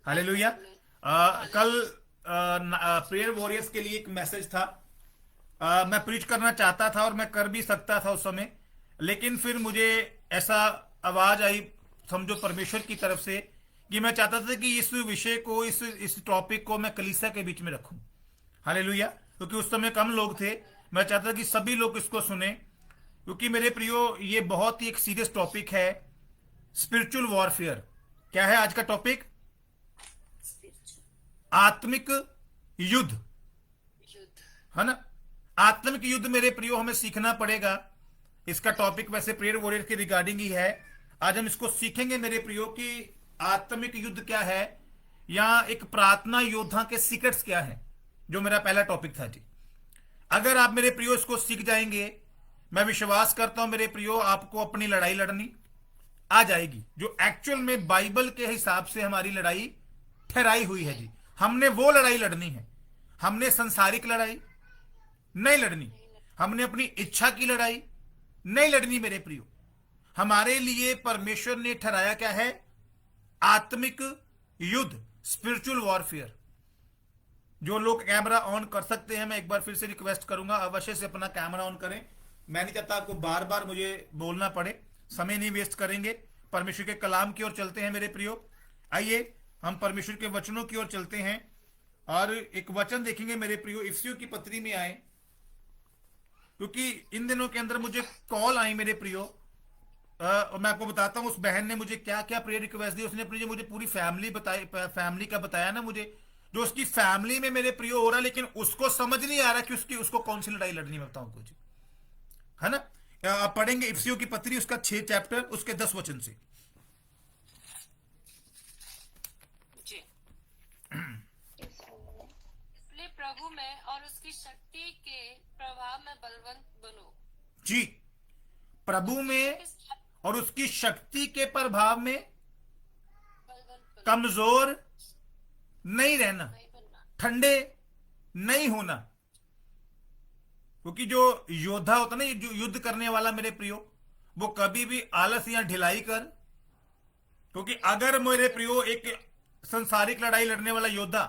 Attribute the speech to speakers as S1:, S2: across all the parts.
S1: Hallelujah. कल prayer warriors के लिए एक मैसेज था। मैं प्रीच करना चाहता था और मैं कर भी सकता था उस समय, लेकिन फिर मुझे ऐसा आवाज आई, समझो परमेश्वर की तरफ से, कि मैं चाहता था कि इस विषय को, इस टॉपिक को मैं कलीसिया के बीच में रखूं। हालेलुया। क्योंकि उस समय कम लोग थे। मैं चाहता था कि सभी लोग इसको सुने, क्योंकि मेरे प्रियो ये बहुत ही एक सीरियस टॉपिक है। Spiritual warfare. क्या है आज का टॉपिक? आत्मिक युद्ध।
S2: युद्ध।
S1: है ना? आत्मिक युद्ध मेरे प्रियो हमें सीखना पड़ेगा। इसका टॉपिक वैसे प्रेयर वॉरियर के रिगार्डिंग ही है। आज हम इसको सीखेंगे मेरे प्रियो कि आत्मिक युद्ध क्या है, या एक प्रार्थना योद्धा के सीक्रेट्स क्या है, जो मेरा पहला टॉपिक था जी। अगर आप मेरे प्रियो इसको सीख जाएंगे, मैं विश्वास करता हूं मेरे प्रियो, आपको अपनी लड़ाई लड़नी आ जाएगी, जो एक्चुअल में बाइबल के हिसाब से हमारी लड़ाई ठहराई हुई है जी। हमने वो लड़ाई लड़नी है। हमने संसारिक लड़ाई नहीं लड़नी।
S2: नहीं लग
S1: हमने अपनी इच्छा की लड़ाई नहीं लड़नी मेरे प्रियो। हमारे लिए परमेश्वर ने ठहराया क्या है? आत्मिक युद्ध, स्पिरिचुअल वॉरफेयर। जो लोग कैमरा ऑन कर सकते हैं, मैं एक बार फिर से रिक्वेस्ट करूंगा, अवश्य से अपना कैमरा ऑन करें। मैं नहीं चाहता आपको बार बार मुझे बोलना पड़े। समय नहीं वेस्ट करेंगे, परमेश्वर के कलाम की ओर चलते हैं मेरे प्रियो। आइए हम परमेश्वर के वचनों की ओर चलते हैं और एक वचन देखेंगे मेरे प्रियो। इफिसियों की पत्री में आए, क्योंकि इन दिनों के अंदर मुझे कॉल आई मेरे प्रियो। और मैं आपको बताता हूँ उस बहन ने मुझे क्या क्या प्रेयर रिक्वेस्ट दी। उसने अपनी जो मुझे पूरी फैमिली बताई, फैमिली का बताया ना मुझे, जो उसकी फैमिली में मेरे प्रियो हो रहा है, लेकिन उसको समझ नहीं आ रहा कि उसको कौन सी लड़ाई लड़नी, मैं बताऊं कुछ। है ना? आप पढ़ेंगे इफिसियों की पत्री, उसका 6 चैप्टर, उसके 10 वचन से।
S2: जी। इसलिए प्रभु में और उसकी शक्ति के प्रभाव में बलवंत बनो।
S1: जी। प्रभु
S2: शक्ति
S1: में
S2: के साथ
S1: और उसकी शक्ति के प्रभाव में
S2: बलवंत बनो।
S1: कमजोर नहीं रहना,
S2: नहीं बनना।
S1: ठंडे नहीं होना। क्योंकि जो योद्धा होता है ना, ये जो युद्ध करने वाला मेरे प्रियो, वो कभी भी आलस या ढिलाई कर, क्योंकि अगर मेरे प्रियो एक संसारिक लड़ाई लड़ने वाला योद्धा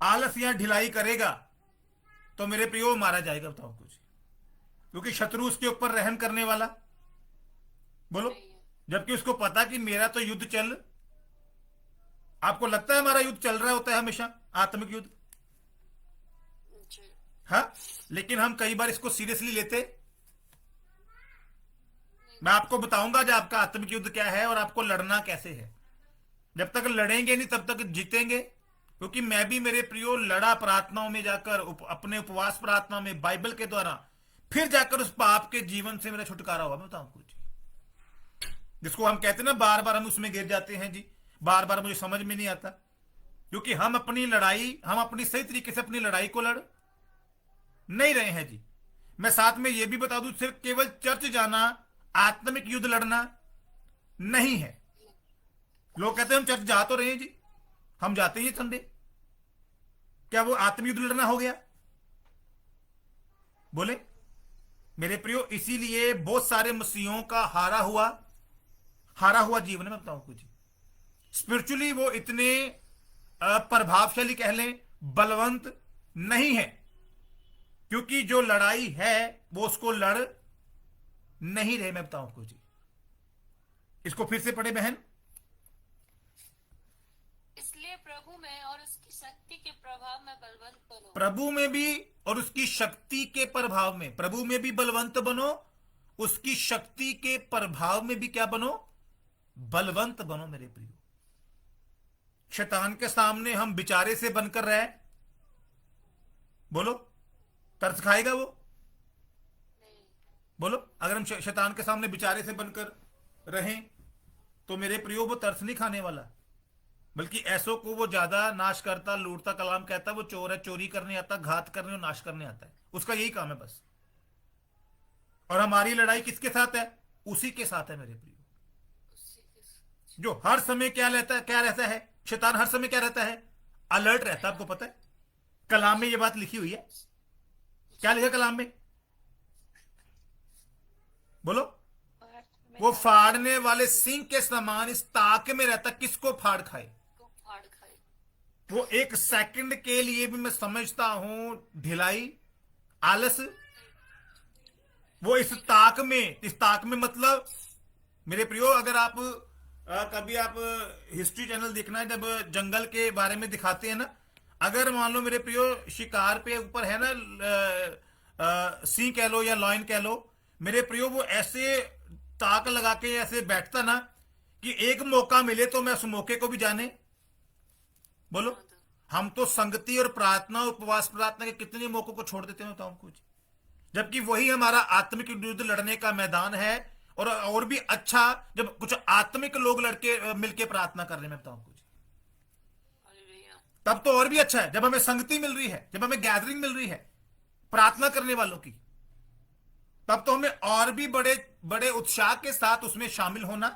S1: आलस या ढिलाई करेगा, तो मेरे प्रियो मारा जाएगा। बताओ कुछ। क्योंकि शत्रु उसके ऊपर रहम करने वाला, बोलो,
S2: नहीं है।
S1: जबकि उसको पता कि मेरा तो युद्ध चल, आपको लगता है हमारा युद्ध चल रहा होता है हमेशा, आत्मिक युद्ध।
S2: जी।
S1: हाँ। लेकिन हम कई बार इसको सीरियसली लेते।
S2: नहीं
S1: मैं
S2: लेते।
S1: आपको बताऊंगा जो आपका आत्मिक युद्ध क्या है और आपको लड़ना कैसे है। जब तक लड़ेंगे नहीं तब तक जीतेंगे। क्योंकि मैं भी मेरे प्रियो लड़ा प्रार्थनाओं में जाकर, अपने उपवास प्रार्थना में, बाइबल के द्वारा, फिर जाकर उस पाप के जीवन से मेरा छुटकारा हुआ। मैं बताऊं कुछ, जिसको हम कहते हैं ना, बार बार हम उसमें गिर जाते हैं जी। बार बार मुझे समझ में नहीं आता, क्योंकि हम अपनी लड़ाई, हम अपनी सही तरीके से अपनी लड़ाई को लड़ नहीं रहे हैं जी। मैं साथ में यह भी बता दूं, सिर्फ केवल चर्च जाना आत्मिक युद्ध लड़ना नहीं है। लोग कहते हैं हम चर्च जा तो रहे हैं जी, हम जाते ही संडे, क्या वो आत्मिक युद्ध लड़ना हो गया? बोले मेरे प्रियो। इसीलिए बहुत सारे मसीहों का हारा हुआ जीवन में, बताऊं कुछ, स्पिरिचुअली वो इतने प्रभावशाली कह लें, बलवंत नहीं है, क्योंकि जो लड़ाई है वो उसको लड़ नहीं रहे। मैं बताऊं कुछ, इसको फिर से पढ़े बहन।
S2: इसलिए प्रभु में और उसकी शक्ति के प्रभाव में बलवंत बनो।
S1: प्रभु में भी और उसकी शक्ति के प्रभाव में, प्रभु में भी बलवंत बनो, उसकी शक्ति के प्रभाव में भी क्या बनो? बलवंत बनो मेरे प्रियो। शैतान के सामने हम बिचारे से बनकर रहे, बोलो, तरस खाएगा वो?
S2: नहीं।
S1: बोलो, अगर हम शैतान के सामने बिचारे से बनकर रहें, तो मेरे प्रियो वो तरस नहीं खाने वाला। बल्कि ऐसों को वो ज्यादा नाश करता, लूटता। कलाम कहता वो चोर है, चोरी करने आता, घात करने और नाश करने आता है। उसका यही काम है बस। और हमारी लड़ाई किसके साथ है? उसी के साथ है मेरे प्रियो।
S2: उसी के
S1: जो हर समय क्या रहता है? शैतान हर समय क्या रहता है? अलर्ट रहता है। आपको पता है, कलाम में ये बात लिखी हुई है। क्या लिखा कलाम में? बोलो।
S2: पाठ में
S1: वो
S2: डाल
S1: फाड़ने वाले सिंह के समान इस ताक में रहता, किसको फाड़ खाए।
S2: को
S1: वो एक सेकंड के लिए भी मैं समझता हूं ढिलाई, आलस, वो इस ताक में मतलब मेरे प्रियो, अगर आप कभी आप हिस्ट्री चैनल देखना है, जब जंगल के बारे में दिखाते हैं ना, अगर मान लो मेरे प्रियो शिकार पे ऊपर है ना, सिंह कह लो या लॉयन कह लो, मेरे प्रियो वो ऐसे ताक लगा के ऐसे बैठता ना कि एक मौका मिले तो मैं उस मौके को भी जाने। बोलो, हम तो संगति और प्रार्थना, उपवास प्रार्थना के कितने मौकों को छोड़ देते हैं बताओ कुछ, जबकि वही हमारा आत्मिक युद्ध लड़ने का मैदान है। और भी अच्छा जब कुछ आत्मिक लोग लड़के मिलके प्रार्थना कर रहे हैं, मैं बताऊं कुछ,
S2: हालेलुया।
S1: तब तो और भी अच्छा है। जब हमें संगति मिल रही है, जब हमें गैदरिंग मिल रही है प्रार्थना करने वालों की, तब तो हमें और भी बड़े बड़े उत्साह के साथ उसमें शामिल होना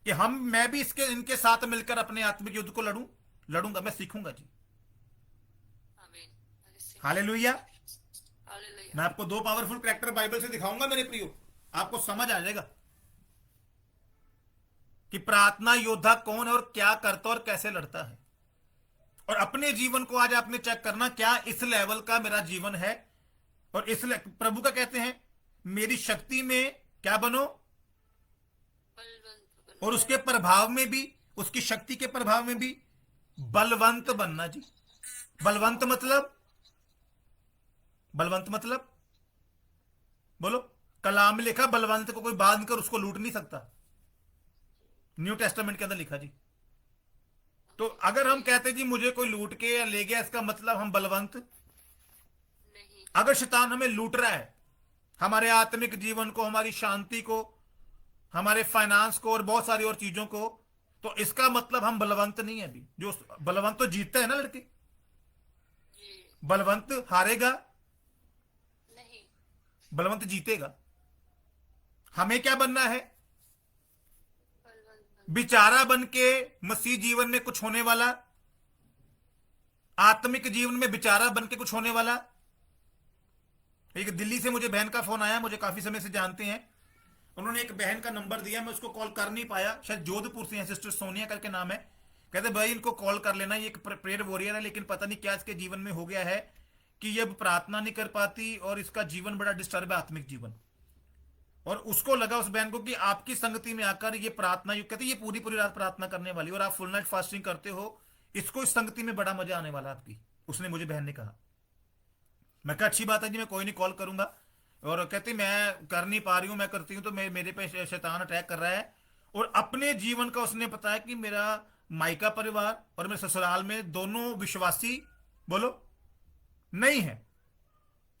S1: कि मैं भी इनके साथ मिलकर अपने आत्मिक युद्ध को लड़ूंगा, मैं सीखूंगा जी।
S2: आमीन।
S1: हालेलुया।
S2: हालेलुया।
S1: मैं आपको 2 पावरफुल कैरेक्टर बाइबल से दिखाऊंगा मेरे प्रियो, आपको समझ आ जाएगा कि प्रार्थना योद्धा कौन है और क्या करता और कैसे लड़ता है। और अपने जीवन को आज आपने चेक करना, क्या इस लेवल का मेरा जीवन है। और प्रभु का कहते हैं मेरी शक्ति में क्या बनो,
S2: बलवंत बनो।
S1: और उसके प्रभाव में भी, उसकी शक्ति के प्रभाव में भी बलवंत बनना जी। बलवंत मतलब, बलवंत मतलब बोलो, कलाम में लिखा बलवंत को कोई बांध कर उसको लूट नहीं सकता, न्यू टेस्टामेंट के अंदर लिखा जी। तो अगर हम कहते जी मुझे कोई लूट के या ले गया, इसका मतलब हम बलवंत
S2: नहीं।
S1: अगर शैतान हमें लूट रहा है, हमारे आत्मिक जीवन को, हमारी शांति को, हमारे फाइनेंस को और बहुत सारी और चीजों को, तो इसका मतलब हम बलवंत नहीं है अभी। जो बलवंत तो जीतता है ना लड़के,
S2: जी
S1: बलवंत हारेगा,
S2: नहीं।
S1: बलवंत जीतेगा। हमें क्या बनना है,
S2: बलवंत बनो।
S1: बिचारा बन के मसीह जीवन में कुछ होने वाला, आत्मिक जीवन में बिचारा बन के कुछ होने वाला। एक दिल्ली से मुझे बहन का फोन आया, मुझे काफी समय से जानते हैं, उन्होंने एक बहन का नंबर दिया, मैं उसको कॉल कर नहीं पाया, शायद जोधपुर से हैं, सिस्टर सोनिया करके नाम है। कहते भाई इनको कॉल कर लेना, ये एक प्रेयर वॉरियर है, लेकिन पता नहीं क्या इसके जीवन में हो गया है कि ये अब प्रार्थना नहीं कर पाती और इसका जीवन बड़ा डिस्टर्ब है, आत्मिक जीवन। और उसको लगा, उस बहन को, कि आपकी संगति में आकर ये प्रार्थना, ये कहते ये पूरी पूरी रात प्रार्थना करने वाली और आप फुल नाइट फास्टिंग करते हो, इसको इस संगति में बड़ा मजा आने वाला आपकी। उसने मुझे, बहन ने कहा। मैं कहा अच्छी बात है जी, मैं कोई नहीं कॉल करूंगा। और कहती मैं कर नहीं पा रही हूं, मैं करती हूं तो मेरे पे शैतान अटैक कर रहा है। और अपने जीवन का उसने बताया कि मेरा मायका परिवार और मेरे ससुराल में दोनों विश्वासी, बोलो, नहीं है,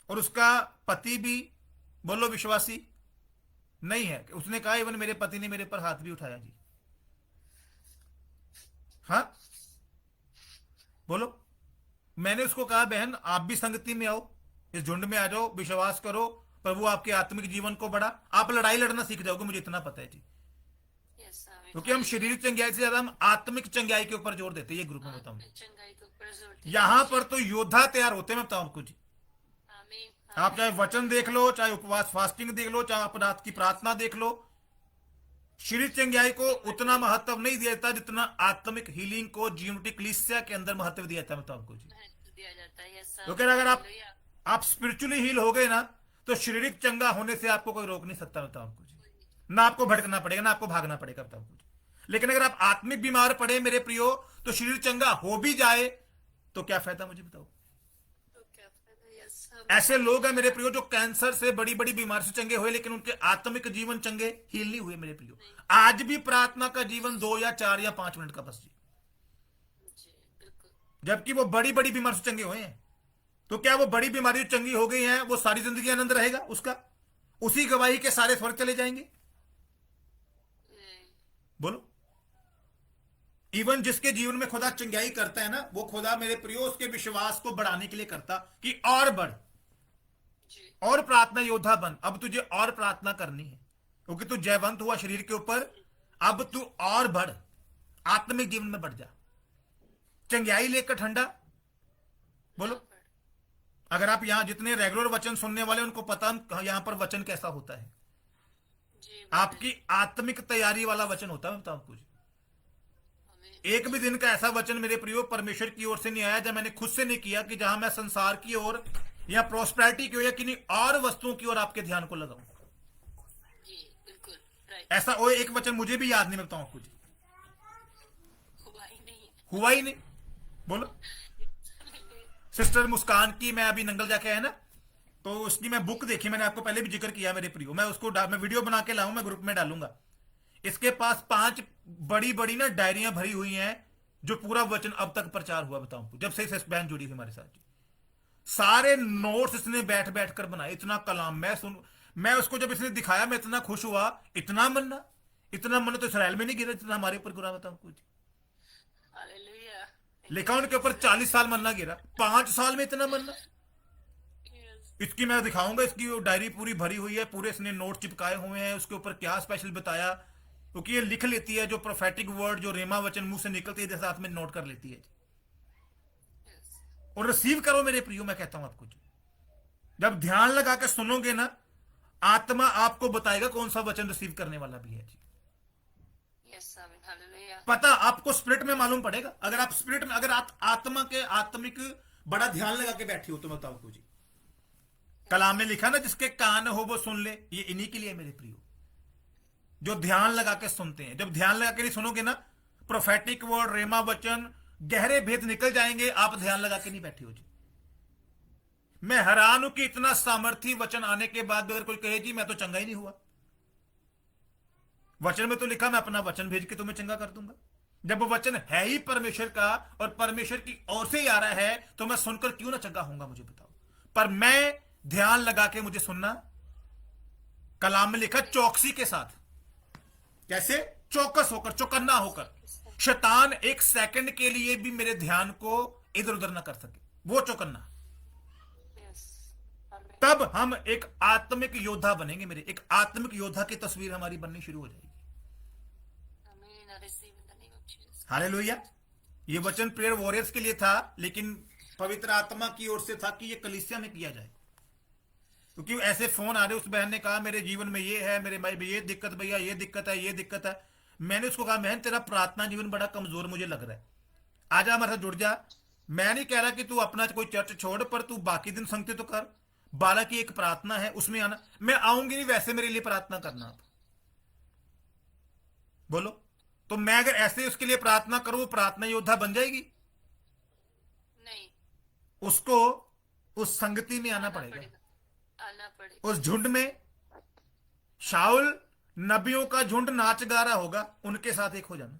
S1: और उसका पति भी, बोलो, विश्वासी नहीं है। उसने कहा इवन मेरे पति ने मेरे पर हाथ भी उठाया जी। हाँ बोलो। मैंने उसको कहा बहन आप भी संगति में आओ, इस झुंड में आ जाओ, विश्वास करो, प्रभु आपके आत्मिक जीवन को बढ़ा, आप लड़ाई लड़ना सीख जाओगे, मुझे इतना पता है जी।
S2: यस आमीन।
S1: क्योंकि हम शारीरिक चंगाई से ज्यादा हम आत्मिक चंगाई के ऊपर जोर देते हैं, ये ग्रुप में बताऊं।
S2: चंगाई के ऊपर जोर देते हैं।
S1: यहां पर तो योद्धा तैयार होते हैं, मैं बताऊं आपको जी।
S2: आमीन।
S1: आप चाहे वचन देख लो, चाहे उपवास फास्टिंग देख लो, चाहे आप रात की प्रार्थना देख लो, शारीरिक चंगाई को उतना महत्व नहीं दिया जाता जितना आत्मिक हीलिंग को यूनिटी क्लीसिया के अंदर महत्व दिया जाता है, बताऊं आपको जी।
S2: महत्व दिया जाता है। यस
S1: क्योंकि अगर आप स्पिरिचुअली हील हो गए ना, तो शारीरिक चंगा होने से आपको कोई रोक नहीं सकता, बताओ आपको जी। ना आपको भटकना पड़ेगा, ना आपको भागना पड़ेगा, बताओ कुछ। लेकिन अगर आप आत्मिक बीमार पड़े मेरे प्रियो, तो शरीर चंगा हो भी जाए तो क्या फायदा, मुझे बताओ।
S2: तो क्या फायदा। यस
S1: ऐसे लोग हैं मेरे प्रियो जो कैंसर से, बड़ी बड़ी बीमारी से चंगे हुए, लेकिन उनके आत्मिक जीवन चंगे हील नहीं हुए मेरे प्रियो। आज भी प्रार्थना का जीवन 2 या 4 या 5 मिनट का बस जी,
S2: जी बिल्कुल।
S1: जबकि वो बड़ी बड़ी बीमारी से चंगे हुए हैं। तो क्या वो बड़ी बीमारी जो चंगी हो गई है वो सारी जिंदगी आनंद रहेगा उसका, उसी गवाही के सारे स्वर्ग चले जाएंगे, बोलो। इवन जिसके जीवन में खुदा चंगाई करता है ना, वो खुदा मेरे प्रियो उसके विश्वास को बढ़ाने के लिए करता कि और बढ़,
S2: जी
S1: और प्रार्थना योद्धा बन। अब तुझे और प्रार्थना करनी है, क्योंकि तू जयवंत हुआ शरीर के ऊपर, अब तू और बढ़, आत्मिक जीवन में बढ़ जा, चंगाई लेकर ठंडा, बोलो। अगर आप यहां जितने रेगुलर वचन सुनने वाले उनको पता यहां पर वचन कैसा होता है,
S2: जी
S1: आपकी आत्मिक तैयारी वाला वचन होता है, मैं बताऊं कुछ।
S2: आमीन।
S1: एक भी दिन का ऐसा वचन मेरे प्रियो परमेश्वर की ओर से नहीं आया जब मैंने खुद से नहीं किया कि जहां मैं संसार की ओर या प्रोस्पेरिटी की ओर या किन्हीं और वस्तुओं की ओर आपके ध्यान को लगाऊं।
S2: जी बिल्कुल राइट।
S1: ऐसा वो एक वचन मुझे भी याद नहीं, मैं बताऊं आपको जी,
S2: हुआ ही नहीं।
S1: हुआ ही नहीं। बोलो सिस्टर मुस्कान की, मैं अभी नंगल जाके आया ना, तो उसकी मैं बुक देखी, मैंने आपको पहले भी जिक्र किया मेरे प्रियो, मैं उसको मैं वीडियो बना के लाऊं, मैं ग्रुप में डालूंगा। इसके पास 5 बड़ी बड़ी ना डायरियां भरी हुई हैं जो पूरा वचन अब तक प्रचार हुआ, बताऊं जब से इस बहन जुड़ी हुई हमारे साथ। सारे नोट्स इसने बैठ बैठ कर बनाए, इतना कलाम मैं उसको जब इसने दिखाया मैं इतना खुश हुआ। इतना मन्ना तो इसराइल में नहीं गिरा जितना हमारे ऊपर गिरा, बताऊं कुछ।
S2: हालेलुया।
S1: लिखा उनके ऊपर 40 साल मन्ना गिरा, 5 साल में इतना मन्ना।
S2: यस।
S1: इसकी मैं दिखाऊंगा, इसकी वो डायरी पूरी भरी हुई है, पूरे इसने नोट चिपकाए हुए हैं, उसके ऊपर क्या स्पेशल बताया, क्योंकि ये लिख लेती है जो प्रोफेटिक वर्ड, जो रेमा वचन मुंह से निकलती है, जैसे हाथ में नोट कर लेती है। और रिसीव करो मेरे प्रियो, मैं कहता हूं आपको, जब ध्यान लगा के सुनोगे ना, आत्मा आपको बताएगा कौन सा वचन रिसीव करने वाला भी है जी।
S2: यस आमीन हालेलुया।
S1: पता आपको स्पिरिट में मालूम पड़ेगा, अगर आप स्पिरिट में, अगर आत्मा के आत्मिक बड़ा ध्यान लगा के बैठी हो तो बताओ आपको जी। कलाम में लिखा ना, जिसके कान हो वो सुन ले, ये इन्हीं के लिए मेरे प्रियो, जो ध्यान लगा के सुनते हैं। जब ध्यान लगा के नहीं सुनोगे ना, प्रोफेटिक वर्ड, रेमा वचन, गहरे भेद निकल जाएंगे, आप ध्यान लगा के नहीं बैठे हो जी। मैं हैरान हूं कि इतना सामर्थी वचन आने के बाद अगर कोई कहे जी मैं तो चंगा ही नहीं हुआ। वचन में तो लिखा मैं अपना वचन भेज के तुम्हें चंगा कर दूंगा। जब वो वचन है ही परमेश्वर का और परमेश्वर की ओर से ही आ रहा है, तो मैं सुनकर क्यों ना चंगा होऊंगा, मुझे बताओ। पर मैं ध्यान लगा के मुझे सुनना। कलाम में लिखा चौकसी के साथ, कैसे? चौकस होकर, चौकन्ना होकर, शैतान एक सेकंड के लिए भी मेरे ध्यान को इधर उधर ना कर सके, वो चौकन्ना।
S2: यस आमीन।
S1: तब हम एक आत्मिक योद्धा बनेंगे। मेरे एक आत्मिक योद्धा की तस्वीर हमारी बननी शुरू हो जाएगी।
S2: आमीन। I receive in the name of Jesus.
S1: Hallelujah. ये वचन प्रेयर वॉरियर्स के लिए था, लेकिन पवित्र आत्मा की ओर से था कि ये कलीसिया में किया जाए। क्योंकि ऐसे फोन आ रहे, उस बहन ने कहा मेरे जीवन में ये है, मेरे भाई ये दिक्कत, भैया ये दिक्कत है, ये दिक्कत है। मैंने उसको कहा बहन तेरा प्रार्थना जीवन बड़ा कमजोर मुझे लग रहा है, आजा हमारे साथ जुड़ जा। मैं नहीं कह रहा कि तू अपना कोई चर्च छोड़, पर तू बाकी दिन संगति तो कर। 12 की एक प्रार्थना है, उसमें आना। मैं आऊंगी नहीं, वैसे मेरे लिए प्रार्थना करना आप। बोलो तो मैं अगर ऐसे उसके लिए प्रार्थना करूं, वो प्रार्थना योद्धा बन जाएगी?
S2: नहीं,
S1: उसको उस संगति में आना पड़ेगा,
S2: आना पड़ेगा।
S1: उस झुंड में। शाउल नबियों का झुंड नाच गा रहा होगा, उनके साथ एक हो जाना।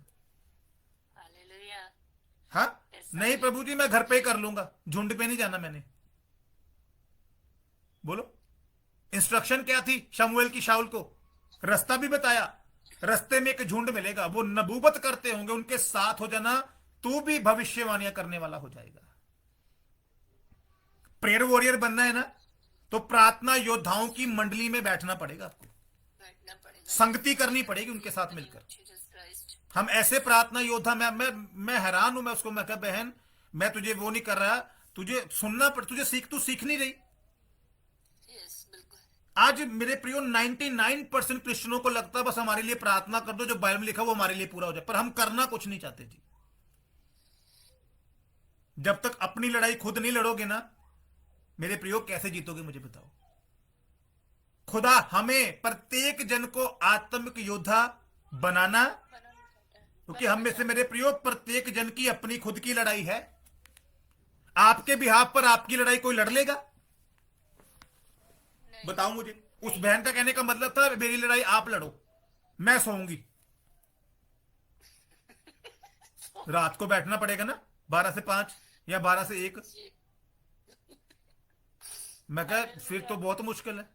S2: हालेलुया।
S1: हाँ नहीं प्रभु जी मैं घर पे ही कर लूंगा, झुंड पे नहीं जाना मैंने। बोलो इंस्ट्रक्शन क्या थी शमूएल की शाउल को? रास्ता भी बताया, रास्ते में एक झुंड मिलेगा, वो नबूवत करते होंगे, उनके साथ हो जाना, तू भी भविष्यवाणियां करने वाला हो जाएगा। प्रेयर वॉरियर बनना है ना, तो प्रार्थना योद्धाओं की मंडली में बैठना पड़ेगा आपको,
S2: बैठना पड़ेगा,
S1: संगति करनी पड़ेगी उनके साथ मिलकर।
S2: Jesus Christ.
S1: हम ऐसे प्रार्थना योद्धा, मैं हैरान हूं। मैं उसको मैं कहा बहन मैं तुझे वो नहीं कर रहा, तुझे सुनना पड़, तुझे तू सीख नहीं रही।
S2: यस बिल्कुल।
S1: आज मेरे प्रियो 99% क्रिश्चियनों को लगता है बस हमारे लिए प्रार्थना कर दो, जो बाइबल में लिखा वो हमारे लिए पूरा हो जाए, पर हम करना कुछ नहीं चाहते जी। जब तक अपनी लड़ाई खुद नहीं लड़ोगे ना मेरे प्रियो, कैसे जीतोगे मुझे बताओ। खुदा हमें प्रत्येक जन को आत्मिक योद्धा बनाना, क्योंकि हम में से मेरे प्रियो प्रत्येक जन की अपनी खुद की लड़ाई है। आपके बिहाफ पर आपकी लड़ाई कोई लड़ लेगा? बताओ मुझे। उस बहन का कहने का मतलब था मेरी लड़ाई आप लड़ो, मैं सोऊंगी। रात को बैठना पड़ेगा ना 12 से 5 या 12 से 1। मैं कहा फिर तो बहुत मुश्किल है।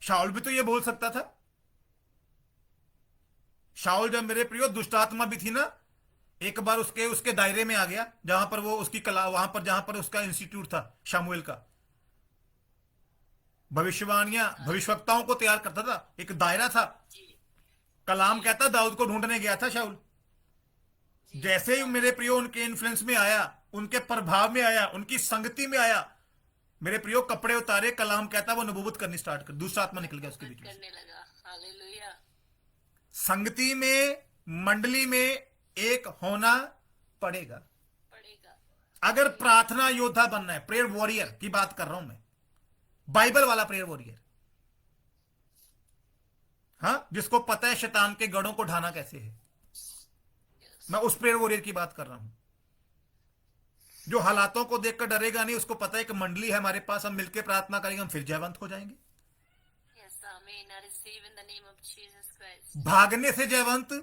S1: शाउल भी तो ये बोल सकता था। शाउल जब मेरे प्रियो दुष्ट आत्मा भी थी ना, एक बार उसके दायरे में आ गया, जहां पर वो उसकी कला, वहां पर जहां पर उसका इंस्टीट्यूट था शमूएल का, भविष्यवाणियां भविष्यवक्ताओं को तैयार करता था, एक दायरा था। कलाम कहता दाऊद को ढूंढने गया था शाउल। जैसे ही मेरे प्रियो उनके इन्फ्लुएंस में आया, उनके प्रभाव में आया, उनकी संगति में आया, मेरे प्रियो कपड़े उतारे, कलाम कहता वो नबूवत करनी स्टार्ट कर, दूसरा आत्मा निकल गया उसके बीच में।
S2: करने लगा। हालेलुया।
S1: संगति में, मंडली में एक होना पड़ेगा।
S2: पड़ेगा।
S1: अगर प्रार्थना योद्धा बनना है, प्रेयर वॉरियर की बात कर रहा हूं मैं, बाइबल वाला प्रेयर वॉरियर, हाँ, जिसको पता है शैतान के गढ़ों को ढाना कैसे है, मैं उस प्रेयर वॉरियर की बात कर रहा हूं, जो हालातों को देखकर डरेगा नहीं, उसको पता है कि मंडली है हमारे पास, हम मिलकर प्रार्थना करेंगे, हम फिर जयवंत हो जाएंगे।
S2: Yes, Amen. I receive in the name of Jesus Christ.
S1: भागने से जयवंत,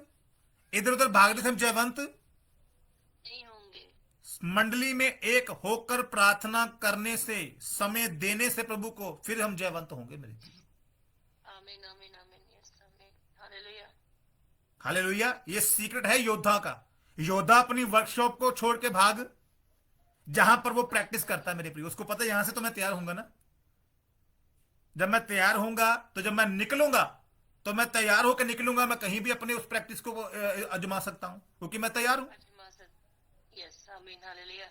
S1: इधर उधर भागने से हम जयवंत
S2: नहीं होंगे।
S1: मंडली में एक होकर प्रार्थना करने से, समय देने से प्रभु को, फिर हम जयवंत होंगे मेरे प्रिय।
S2: Amen, amen, amen. Yes, amen. Hallelujah.
S1: Hallelujah. ये सीक्रेट है योद्धा का। योद्धा अपनी वर्कशॉप को छोड़ के भाग, जहां पर वो प्रैक्टिस करता है मेरे प्रिय, उसको पता है यहां से तो मैं तैयार होऊंगा ना, जब मैं तैयार होऊंगा तो जब मैं निकलूंगा तो मैं तैयार होकर निकलूंगा, मैं कहीं भी अपने उस प्रैक्टिस को आजमा सकता हूं क्योंकि मैं तैयार हूं।
S2: Yes, amen. Hallelujah.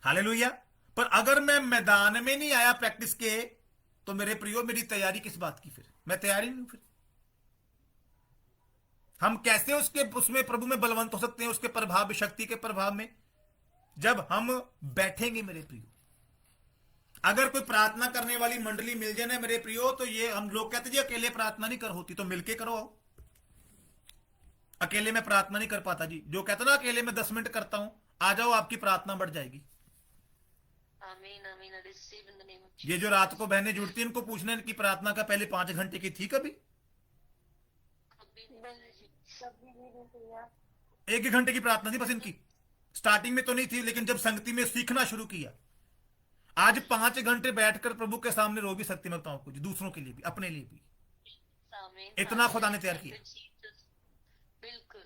S1: हालेलुया। पर अगर मैं मैदान में नहीं आया प्रैक्टिस के, तो मेरे प्रियो मेरी तैयारी किस बात की, फिर मैं तैयारी नहीं हूं। फिर हम कैसे उसमें प्रभु में बलवंत हो सकते हैं, उसके प्रभाव, शक्ति के प्रभाव में, जब हम बैठेंगे मेरे प्रियो। अगर कोई प्रार्थना करने वाली मंडली मिल जाए ना मेरे प्रियो, तो ये हम लोग कहते जी अकेले प्रार्थना नहीं कर होती, तो मिलके करो। अकेले में प्रार्थना नहीं कर पाता जी, जो कहता ना अकेले में 10 मिनट करता हूं, आ जाओ आपकी प्रार्थना बढ़ जाएगी।
S2: Amen, amen. I receive in the name of
S1: ये जो रात को बहनें जुड़ती हैं, इनको पूछना इनकी प्रार्थना का पहले 5 घंटे की थी कभी? एक घंटे की प्रार्थना थी बस इनकी, स्टार्टिंग में तो नहीं थी, लेकिन जब संगति में सीखना शुरू किया, आज 5 घंटे बैठकर प्रभु के सामने रो भी सकती, मैं बताऊं कुछ, दूसरों के लिए भी, अपने लिए भी।
S2: Amen.
S1: इतना खुदा ने तैयार किया।
S2: बिल्कुल।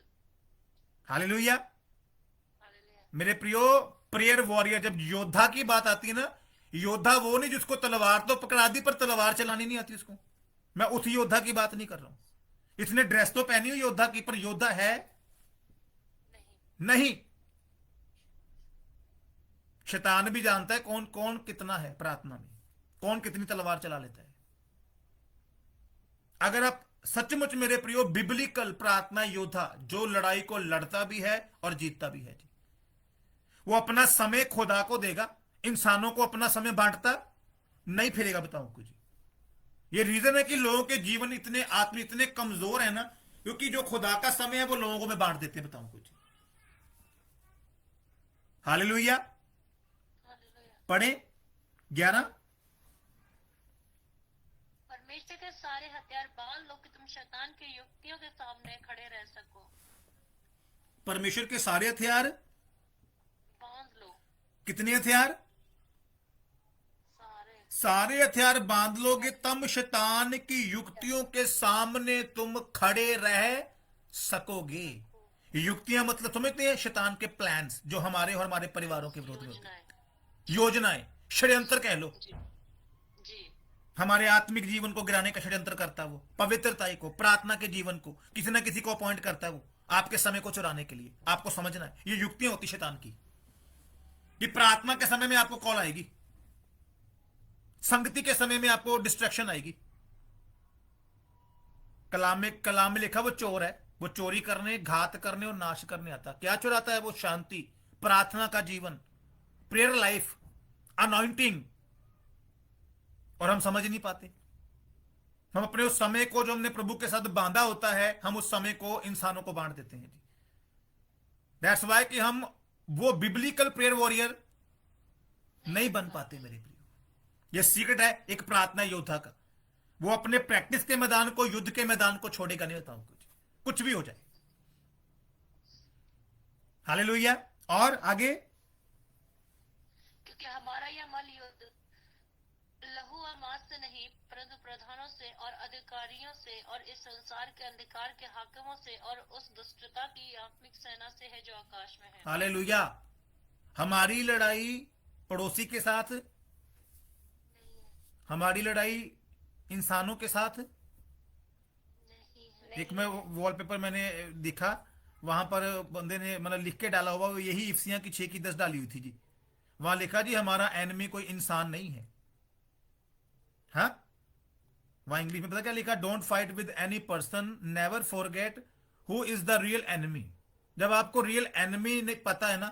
S1: हालेलुया।
S2: Hallelujah.
S1: मेरे प्रियो, प्रेयर वॉरियर, जब योद्धा की बात आती है ना, योद्धा वो नहीं जिसको तलवार तो पकड़ा दी पर तलवार चलानी नहीं आती उसको, मैं उस योद्धा की बात नहीं कर रहा हूं। इसने ड्रेस तो पहनी हुई योद्धा की, पर योद्धा है नहीं। शैतान भी जानता है कौन कौन कितना है प्रार्थना में, कौन कितनी तलवार चला लेता है। अगर आप सचमुच मेरे प्रियो बिब्लिकल प्रार्थना योद्धा, जो लड़ाई को लड़ता भी है और जीतता भी है जी, वो अपना समय खुदा को देगा, इंसानों को अपना समय बांटता नहीं फिरेगा। बताऊं कुछ, ये रीजन है कि लोगों के जीवन इतने आत्म इतने कमजोर है ना, क्योंकि जो खुदा का समय है वो लोगों को में बांट देते हैं। बताऊं कुछ। हालेलुया।
S2: Hallelujah.
S1: पढ़े 11।
S2: परमेश्वर के सारे हथियार बांध लो कि तुम शैतान की युक्तियों के सामने खड़े रह सको।
S1: परमेश्वर के सारे हथियार,
S2: बांध लो।
S1: कितने हथियार?
S2: सारे।
S1: सारे हथियार बांध लोगे तब शैतान की युक्तियों के सामने तुम खड़े रह सकोगे। युक्तियां मतलब समझते हैं, शैतान के प्लान्स जो हमारे और हमारे परिवारों के विरोध में होते हैं, योजनाएं, षड्यंत्र कह लो।
S2: जी। जी।
S1: हमारे आत्मिक जीवन को गिराने का षड्यंत्र करता है वो, पवित्रता को, प्रार्थना के जीवन को, किसी ना किसी को अपॉइंट करता है वो, आपके समय को चुराने के लिए। आपको समझना है, ये युक्तियां होती शैतान की। कि प्रार्थना के समय में आपको कॉल आएगी, संगति के समय में आपको डिस्ट्रैक्शन आएगी। कलाम में लिखा वो चोर है, वो चोरी करने, घात करने और नाश करने आता। क्या चुराता है वो? शांति, प्रार्थना का जीवन, प्रेयर लाइफ, अनॉइंटिंग। और हम समझ नहीं पाते। हम अपने उस समय को जो हमने प्रभु के साथ बांधा होता है, हम उस समय को इंसानों को बांट देते हैं जी। दैट्स वाई कि हम वो बिब्लिकल प्रेयर वॉरियर नहीं बन पाते मेरे प्रियो। यह सीक्रेट है एक प्रार्थना योद्धा का। वो अपने प्रैक्टिस के मैदान को, युद्ध के मैदान को छोड़ेगा नहीं। बताऊं कुछ भी हो जाए। हालेलुया। और आगे,
S2: क्योंकि हमारा यह मल युद्ध लहू और मांस से नहीं, परंतु प्रधानों से और अधिकारियों से और इस संसार के अंधकार के हाकिमों से और उस दुष्टता की आत्मिक सेना से है जो आकाश में है।
S1: हालेलुया। हमारी लड़ाई पड़ोसी के साथ, हमारी लड़ाई इंसानों के साथ। एक मैं वॉलपेपर मैंने दिखा, वहां पर बंदे ने मतलब लिख के डाला हुआ, वो यही इफ्सियां की 6:10 डाली हुई थी जी। वहां लिखा जी हमारा एनिमी कोई इंसान नहीं है। हाँ, वहां इंग्लिश में पता क्या लिखा? Don't fight with any person, never forget who is the real enemy. जब आपको रियल एनिमी नहीं पता है ना,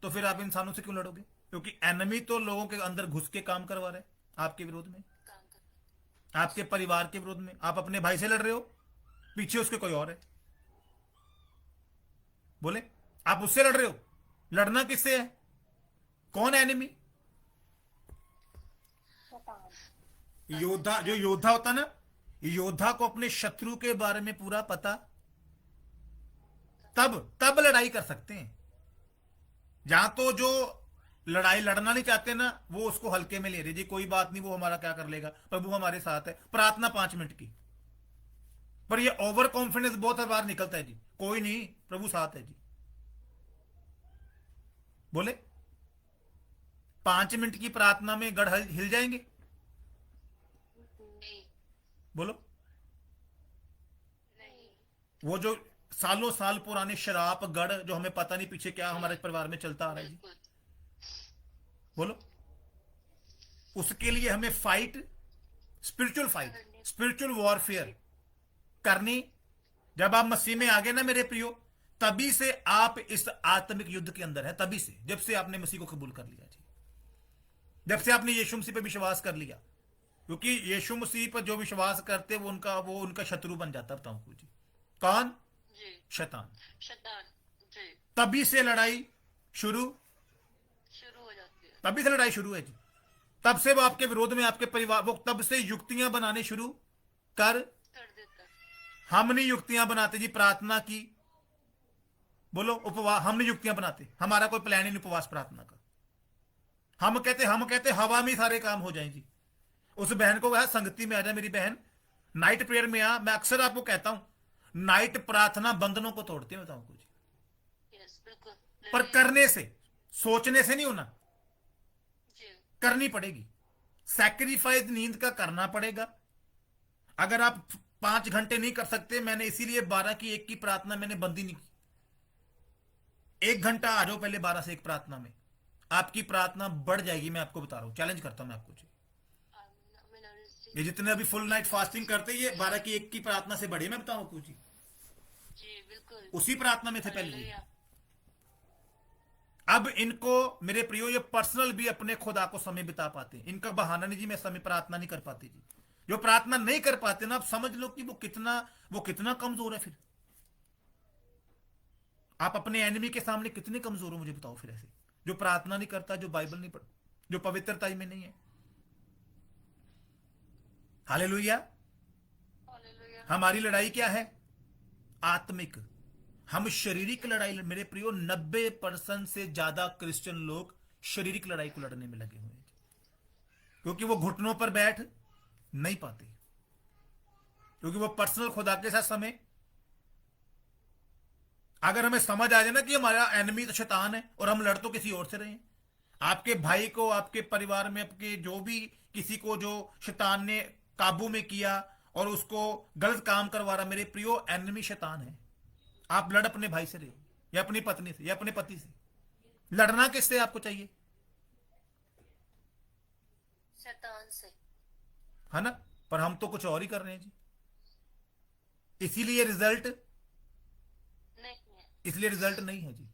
S1: तो फिर आप इंसानों से क्यों लड़ोगे? क्योंकि एनिमी तो लोगों के अंदर घुस के काम करवा रहे हैं आपके विरोध में,
S2: काम कर।
S1: आपके परिवार के विरोध में। आप अपने भाई से लड़ रहे हो, पीछे उसके कोई और है। बोले, आप उससे लड़ रहे हो, लड़ना किससे है? कौन है एनिमी? योद्धा, जो योद्धा होता ना, योद्धा को अपने शत्रु के बारे में पूरा पता, तब लड़ाई कर सकते हैं। जहां तो जो लड़ाई लड़ना नहीं चाहते ना, वो उसको हल्के में ले रहे जी, कोई बात नहीं, वो हमारा क्या कर लेगा, प्रभु हमारे साथ है, प्रार्थना 5 मिनट की। पर ये ओवर कॉन्फिडेंस बहुत बार निकलता है जी, कोई नहीं, प्रभु साथ है जी। बोले, 5 मिनट की प्रार्थना में गढ़ हिल जाएंगे?
S2: नहीं।
S1: बोलो।
S2: नहीं।
S1: वो जो सालों साल पुराने शराब गढ़, जो हमें पता नहीं पीछे क्या हमारे परिवार में चलता आ रहा है जी,
S2: बिल्कुल।
S1: बोलो, उसके लिए हमें fight, spiritual fight, spiritual warfare करनी। जब आप मसीह में आ गए ना मेरे प्रियो, तभी से आप इस आत्मिक युद्ध के अंदर है, तभी से, जब से आपने मसीह को कबूल कर लिया जी, जब से आपने यीशु मसीह पे विश्वास कर लिया। क्योंकि यीशु मसीह पर जो विश्वास करते वो उनका शत्रु बन जाता। बताऊं आपको जी, कौन?
S2: जी।
S1: शैतान।
S2: शैतान। जी।
S1: तभी से लड़ाई शुरू
S2: हो जाती है।
S1: तभी से लड़ाई शुरू है जी। तब से वो आपके विरोध में, आपके परिवार, वो तब से युक्तियां बनाने शुरू कर
S2: देता है।
S1: हम नहीं युक्तियां बनाते जी प्रार्थना की। बोलो, उपवास हम नहीं युक्तियां बनाते, हमारा कोई प्लान ही नहीं उपवास प्रार्थना का। हम कहते हवा में सारे काम हो जाएं जी। उस बहन को कहा संगति में आ जा मेरी बहन, नाइट प्रेयर में आ। मैं अक्सर आपको कहता हूं, नाइट प्रार्थना बंधनों को तोड़ती है, बताऊं कुछ।
S2: यस, बिल्कुल।
S1: पर करने से, सोचने से नहीं होना,
S2: जी।
S1: करनी पड़ेगी। सैक्रिफाइस नींद का करना पड़ेगा। अगर आप 5 घंटे नहीं कर सकते, मैंने इसीलिए 12 की 1 की प्रार्थना मैंने बंद ही नहीं की। 1 घंटा आ जाओ पहले 12 से 1 प्रार्थना में, आपकी प्रार्थना बढ़ जाएगी। मैं आपको बता रहा हूं, चैलेंज करता हूं मैं आपको जी। ये जितने अभी फुल नाइट फास्टिंग करते हैं, ये 12 की 1 की प्रार्थना से बढ़े, मैं बताऊं आपको जी।
S2: जी, बिल्कुल।
S1: उसी प्रार्थना में थे पहले जी।
S2: हालेलुया।
S1: अब इनको मेरे प्रियो, ये पर्सनल भी अपने खुदा को समय बिता पाते हैं। इनका बहाना नहीं जी मैं समय प्रार्थना नहीं कर पाती जी। जो प्रार्थना नहीं कर पाते ना, आप समझ लो कि वो कितना कमजोर है। फिर आप अपने एनिमी के सामने कितने कमजोर हो, मुझे बताओ फिर। ऐसे जो प्रार्थना नहीं करता, जो बाइबल नहीं पढ़, जो पवित्रता में नहीं है। हालेलुया।
S2: हालेलुया।
S1: हमारी लड़ाई क्या है? आत्मिक। हम शारीरिक लड़ाई, मेरे प्रियो 90% से ज्यादा क्रिश्चियन लोग शारीरिक लड़ाई को लड़ने में लगे हुए हैं, क्योंकि वो घुटनों पर बैठ नहीं पाते, क्योंकि वो पर्सनल खुदा के साथ समय, अगर हमें समझ आ जाए ना कि हमारा एनिमी तो शैतान है और हम लड़ तो किसी और से रहे हैं। आपके भाई को, आपके परिवार में, आपके जो भी किसी को जो शैतान ने काबू में किया और उसको गलत काम करवा रहा, मेरे प्रियो एनिमी शैतान है। आप लड़ अपने भाई से रहे हो, या अपनी पत्नी से, या अपने पति से। लड़ना किससे आपको चाहिए?
S2: शैतान से,
S1: है ना? पर हम तो कुछ और ही कर रहे हैं जी। इसीलिए रिजल्ट नहीं है जी।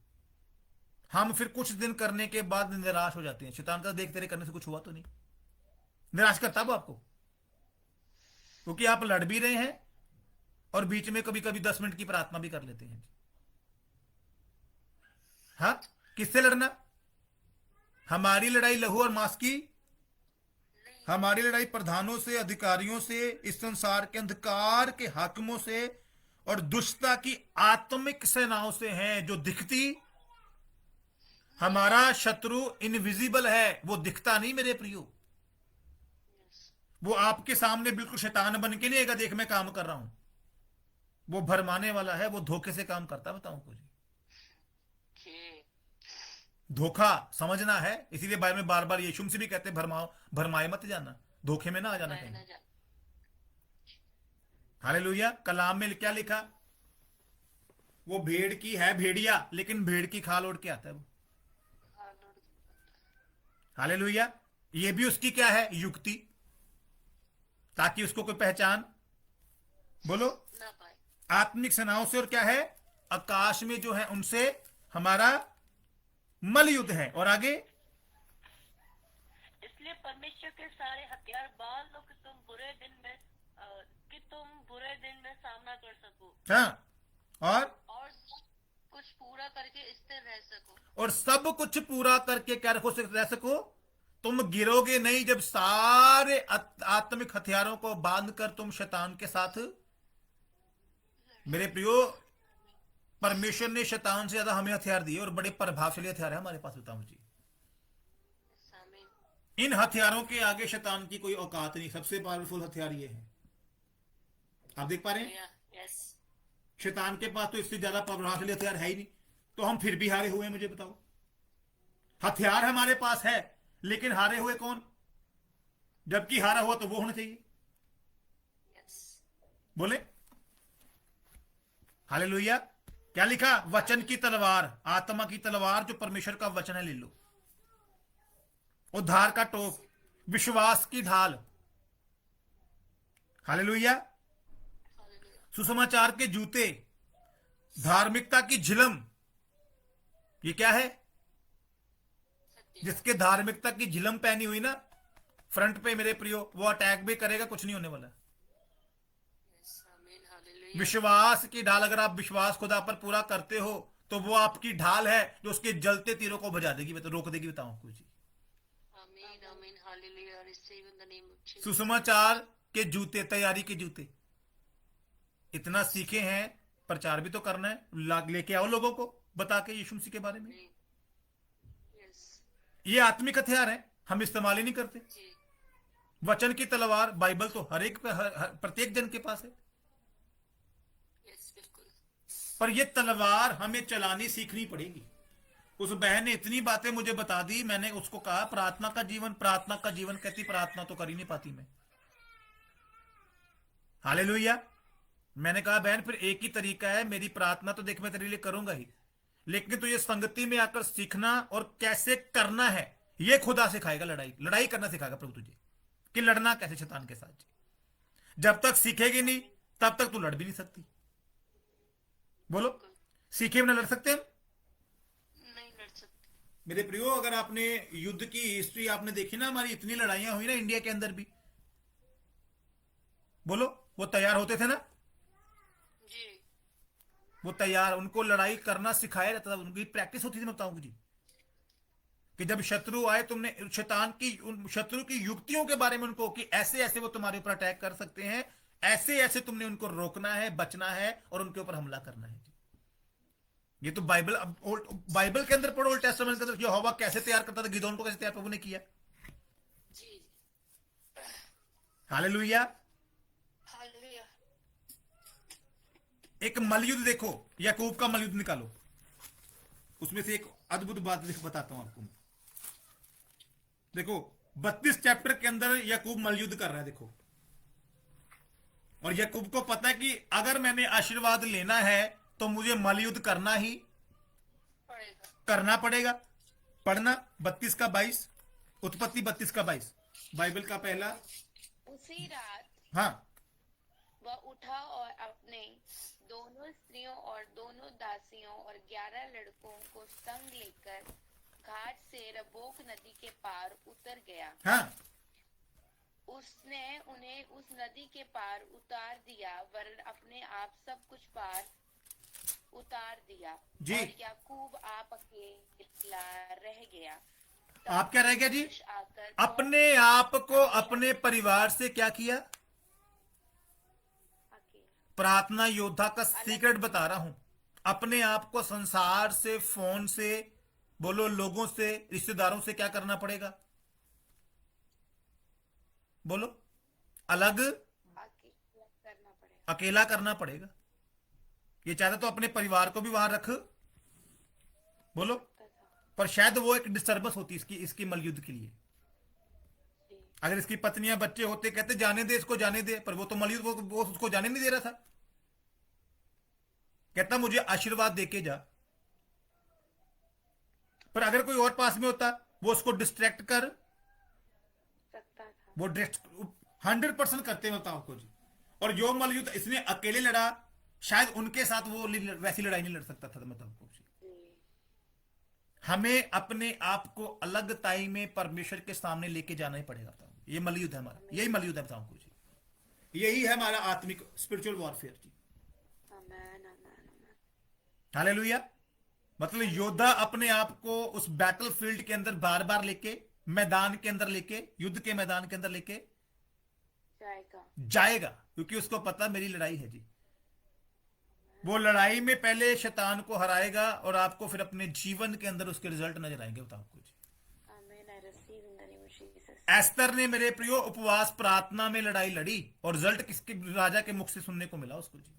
S1: हम फिर कुछ दिन करने के बाद निराश हो जाते हैं। शैतान का देख तेरे करने से कुछ हुआ तो नहीं, निराश करता वो आपको, क्योंकि आप लड़ भी रहे हैं और बीच में कभी कभी 10 मिनट की प्रार्थना भी कर लेते हैं। हाँ, किससे लड़ना? हमारी लड़ाई लहू और मांस की, हमारी लड़ाई प्रधानों से, अधिकारियों से, इस संसार के अंधकार के हाकिमों से और दुष्टता की आत्मिक सेनाओं से है, जो दिखती। हमारा शत्रु इनविजिबल है, वो दिखता नहीं मेरे प्रियो। वो आपके सामने बिल्कुल शैतान बन के नहीं आएगा, देख मैं काम कर रहा हूं। वो भरमाने वाला है, वो धोखे से काम करता है। बताऊं कुछ? धोखा समझना है। इसीलिए बाइबल में बार बार यीशु से भी कहते हैं, भरमाए मत जाना, धोखे में ना आ जाना कहीं। हालेलुया। कलाम में क्या लिखा? वो भेड़ की है भेड़िया, लेकिन भेड़ की खाल ओढ़ के आता है वो। हालेलुया। ये भी उसकी क्या है? युक्ति, ताकि उसको कोई पहचान, बोलो,
S2: ना पाए।
S1: आत्मिक सेनाओं से, और क्या है? आकाश में जो है उनसे हमारा मलयुद्ध है। और आगे,
S2: इसलिए परमेश्वर के सारे हथियार बाल लो कि तुम बुरे दिन में सामना कर सको
S1: हाँ, और
S2: सब कुछ पूरा करके स्थिर रह सको।
S1: और सब कुछ पूरा करके क्या रह सको, तुम गिरोगे नहीं जब सारे आत्मिक हथियारों को बांधकर तुम शैतान के साथ। मेरे प्रियो, परमेश्वर ने शैतान से ज्यादा हमें हथियार दिए और बड़े प्रभावशाली हथियार है हमारे पास। बताऊं जी, इन हथियारों के आगे शैतान की कोई औकात नहीं। सबसे पावरफुल हथियार ये है। आप देख पा रहे हैं, शैतान के पास तो इससे ज्यादा प्रभावशाली हथियार है ही नहीं, तो हम फिर भी हारे हुए हैं। मुझे बताओ, हथियार हमारे पास है लेकिन हारे हुए कौन? जबकि हारा हुआ तो वो होना चाहिए। बोले हालेलुया। क्या लिखा? वचन की तलवार, आत्मा की तलवार जो परमेश्वर का वचन है ले लो। उद्धार का टोप, विश्वास की ढाल, हालेलुया। सुसमाचार के जूते, धार्मिकता की झिलम। ये क्या है? जिसके धार्मिकता की झिलम पहनी हुई ना फ्रंट पे, मेरे प्रियो, वो अटैक भी करेगा, कुछ नहीं होने वाला। विश्वास की ढाल, अगर आप विश्वास खुदा पर पूरा करते हो तो वो आपकी ढाल है जो उसके जलते तीरों को बजा देगी, रोक देगी। बताओ आपको जी। सुसमाचार के जूते, तैयारी के जूते। इतना सीखे हैं, प्रचार भी तो करना है। लेके आओ लोगों को बता के यीशु मसीह के बारे में। ये आत्मिक हथियार है, हम इस्तेमाल ही नहीं करते। वचन की तलवार, बाइबल तो हर एक प्रत्येक जन के पास है, पर यह तलवार हमें चलानी सीखनी पड़ेगी। उस बहन ने इतनी बातें मुझे बता दी, मैंने उसको कहा प्रार्थना का जीवन, प्रार्थना का जीवन। कहती प्रार्थना तो कर ही नहीं पाती मैं। हालेलुया। मैंने कहा बहन फिर एक ही तरीका है, मेरी प्रार्थना तो देख मैं तेरे लिए करूंगा ही, लेकिन तुझे संगति में आकर सीखना और कैसे करना है ये खुदा सिखाएगा। लड़ाई करना सिखाएगा प्रभु तुझे, कि लड़ना कैसे शैतान के साथ। जब तक सीखेगी नहीं तब तक तू लड़ भी नहीं सकती। बोलो, सीखे बिना लड़ सकते हम?
S2: नहीं लड़ सकते।
S1: मेरे प्रियो, अगर आपने युद्ध की हिस्ट्री आपने देखी ना, हमारी इतनी लड़ाइयां हुई ना इंडिया के अंदर भी। बोलो, वो तैयार होते थे ना
S2: जी,
S1: वो तैयार, उनको लड़ाई करना सिखाया जाता था, उनकी प्रैक्टिस होती थी। मैं बताऊंगी जी कि जब शत्रु आए, तुमने शत्रु की युक्तियों के बारे में उनको, कि ऐसे ऐसे वो तुम्हारे ऊपर अटैक कर सकते हैं, ऐसे ऐसे तुमने उनको रोकना है, बचना है और उनके ऊपर हमला करना है। ये तो बाइबल के अंदर पढ़ो, ओल्ड टेस्टामेंट के अंदर यहोवा कैसे तैयार करता था, गिदोन को कैसे तैयार प्रभु ने किया। हालेलुया। एक मलयुद्ध देखो, याकूब का मलयुद्ध निकालो, उसमें से एक अद्भुत बात बताता हूं आपको। देखो 32 चैप्टर के अंदर याकूब मलयुद्ध कर रहा है। देखो, और याकूब को पता है कि अगर मैंने आशीर्वाद लेना है तो मुझे मलयुद्ध करना ही करना पड़ेगा। पढ़ना 32 का 22, उत्पत्ति 32 का 22, बाइबल का पहला।
S3: उसी रात
S1: हाँ,
S3: वह उठा और अपने दोनों स्त्रियों और दोनों दासियों और 11 लड़कों को संग लेकर घाट से रबोक नदी के पार उतर गया।
S1: हाँ,
S3: उसने उन्हें उस नदी के पार उतार दिया, वरन अपने आप सब कुछ पार उतार दिया
S1: जी।
S3: और याकूब आप अकेला रह गया।
S1: आप क्या रह गया जी?
S3: आकर
S1: अपने आप को अपने परिवार से क्या किया? प्रार्थना योद्धा का सीक्रेट बता रहा हूं। अपने आप को संसार से, फोन से, बोलो लोगों से, रिश्तेदारों से क्या करना पड़ेगा? बोलो, अलग अकेला करना पड़ेगा। ये चाहता तो अपने परिवार को भी वहां रख, बोलो, पर शायद वो एक डिस्टर्बेंस होती इसकी मलयुद्ध के लिए। अगर इसकी पत्नियां बच्चे होते, कहते जाने दे इसको, जाने दे, पर वो तो मलयुद्ध वो उसको जाने नहीं दे रहा था। कहता मुझे आशीर्वाद देके जा, पर अगर कोई और पास में होता वो उसको डिस्ट्रैक्ट कर
S3: सकता था।
S1: वो 100% करते हैं, बताओ आपको जी। और जो मलयुद्ध इसने अकेले लड़ा, शायद उनके साथ वो वैसी लड़ाई नहीं लड़ सकता था। मैं तो हमें अपने आप को अलग ताई में परमेश्वर के सामने लेके जाना ही पड़ेगा। ये मलयुद्ध है हमारा, यही मलयुद्ध है बताऊं कुछ, यही है हमारा आत्मिक स्पिरिचुअल वॉरफेयर जी। हालेलुया। मतलब योद्धा अपने आप को उस बैटल फील्ड के अंदर बार बार लेके, मैदान के अंदर लेके, युद्ध के मैदान के अंदर लेके जाएगा, क्योंकि उसको पता मेरी लड़ाई है जी। वो लड़ाई में पहले शैतान को हराएगा और आपको फिर अपने जीवन के अंदर उसके रिजल्ट नजर आएंगे। बताओ कुछ। एस्तर ने मेरे प्रियो उपवास प्रार्थना में लड़ाई लड़ी और रिजल्ट किसके, राजा के मुख से सुनने को मिला उसको जी।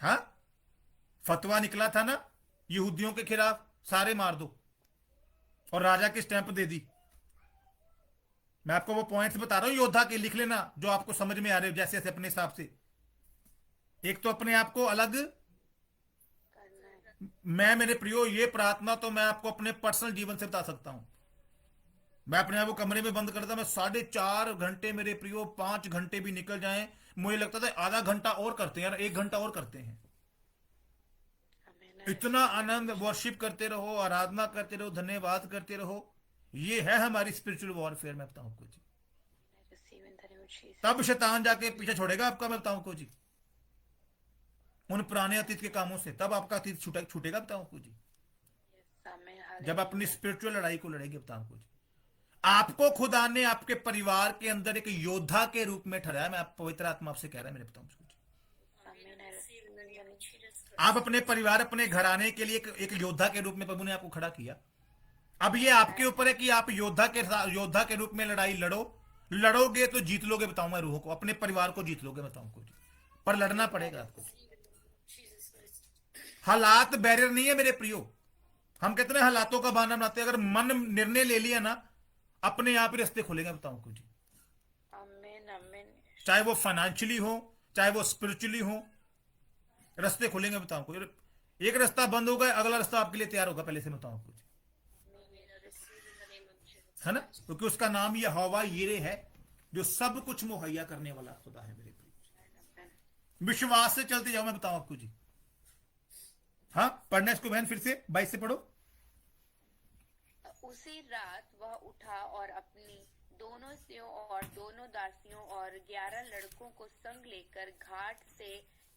S1: हाँ, फतवा निकला था ना यहूदियों के खिलाफ, सारे मार दो, और राजा की स्टैंप दे दी। मैं आपको वो पॉइंट्स बता रहा हूं योद्धा के, लिख लेना जो आपको समझ में आ रहे हो जैसे जैसे अपने हिसाब से। एक तो अपने आप को अलग, मैं मेरे प्रियो ये प्रार्थना तो मैं आपको अपने पर्सनल जीवन से बता सकता हूं। मैं अपने आप को कमरे में बंद करता, मैं 4.5 घंटे मेरे प्रियो, 5 घंटे भी निकल जाएं, मुझे लगता था आधा घंटा और करते हैं यार, 1 घंटा और करते हैं। इतना आनंद, वर्शिप करते रहो, आराधना करते रहो, धन्यवाद करते रहो। ये है हमारी स्पिरिचुअल वॉरफेयर। मैं बताऊं आपको जी, तब शैतान जाके पीछे छोड़ेगा आपका। मैं बताऊं आपको जी, उन पुराने अतीत के कामों से तब आपका अतीत छूटेगा। बताऊं आपको जी, जब अपनी स्पिरिचुअल लड़ाई को लड़ेगी। बताऊं आपको जी, आपको खुदा ने आपके परिवार के अंदर एक योद्धा के रूप में ठहराया। मैं आप पवित्र आत्मा आपसे कह रहा है मेरे, बताऊं आपको, आप अपने परिवार, अपने घराने के लिए एक योद्धा के रूप में प्रभु ने आपको खड़ा किया। अब ये आपके ऊपर है कि आप योद्धा के रूप में लड़ाई लड़ोगे तो जीत लोगे। बताऊं मैं रूहों को, अपने परिवार को जीत लोगे। बताऊं कुछ, पर लड़ना पड़ेगा आपको। हालात बैरियर नहीं है मेरे प्रियो। हम कहते हैं हालातों का बहाना बनाते हैं, अगर मन निर्णय ले लिया ना, अपने आप ही रास्ते खुलेंगे। बताऊं कुछ, चाहे वो फाइनेंशियली हो, चाहे वो स्पिरिचुअली हो, रास्ते खुलेंगे। बताऊं कुछ, एक रास्ता बंद होगा, अगला रास्ता आपके लिए तैयार होगा पहले से। बताऊं कुछ, है ना, क्योंकि उसका नाम यहोवा यिरे है, जो सब कुछ मुहैया करने वाला खुदा है मेरे प्रिय। विश्वास से चलते जाओ। मैं बताऊं आपको जी, हाँ, पढ़ना इसको बहन, फिर से 22 से पढ़ो।
S3: उसी रात वह उठा और अपनी दोनों स्त्रियों और दोनों दासियों और 11 लड़कों को संग लेकर घाट से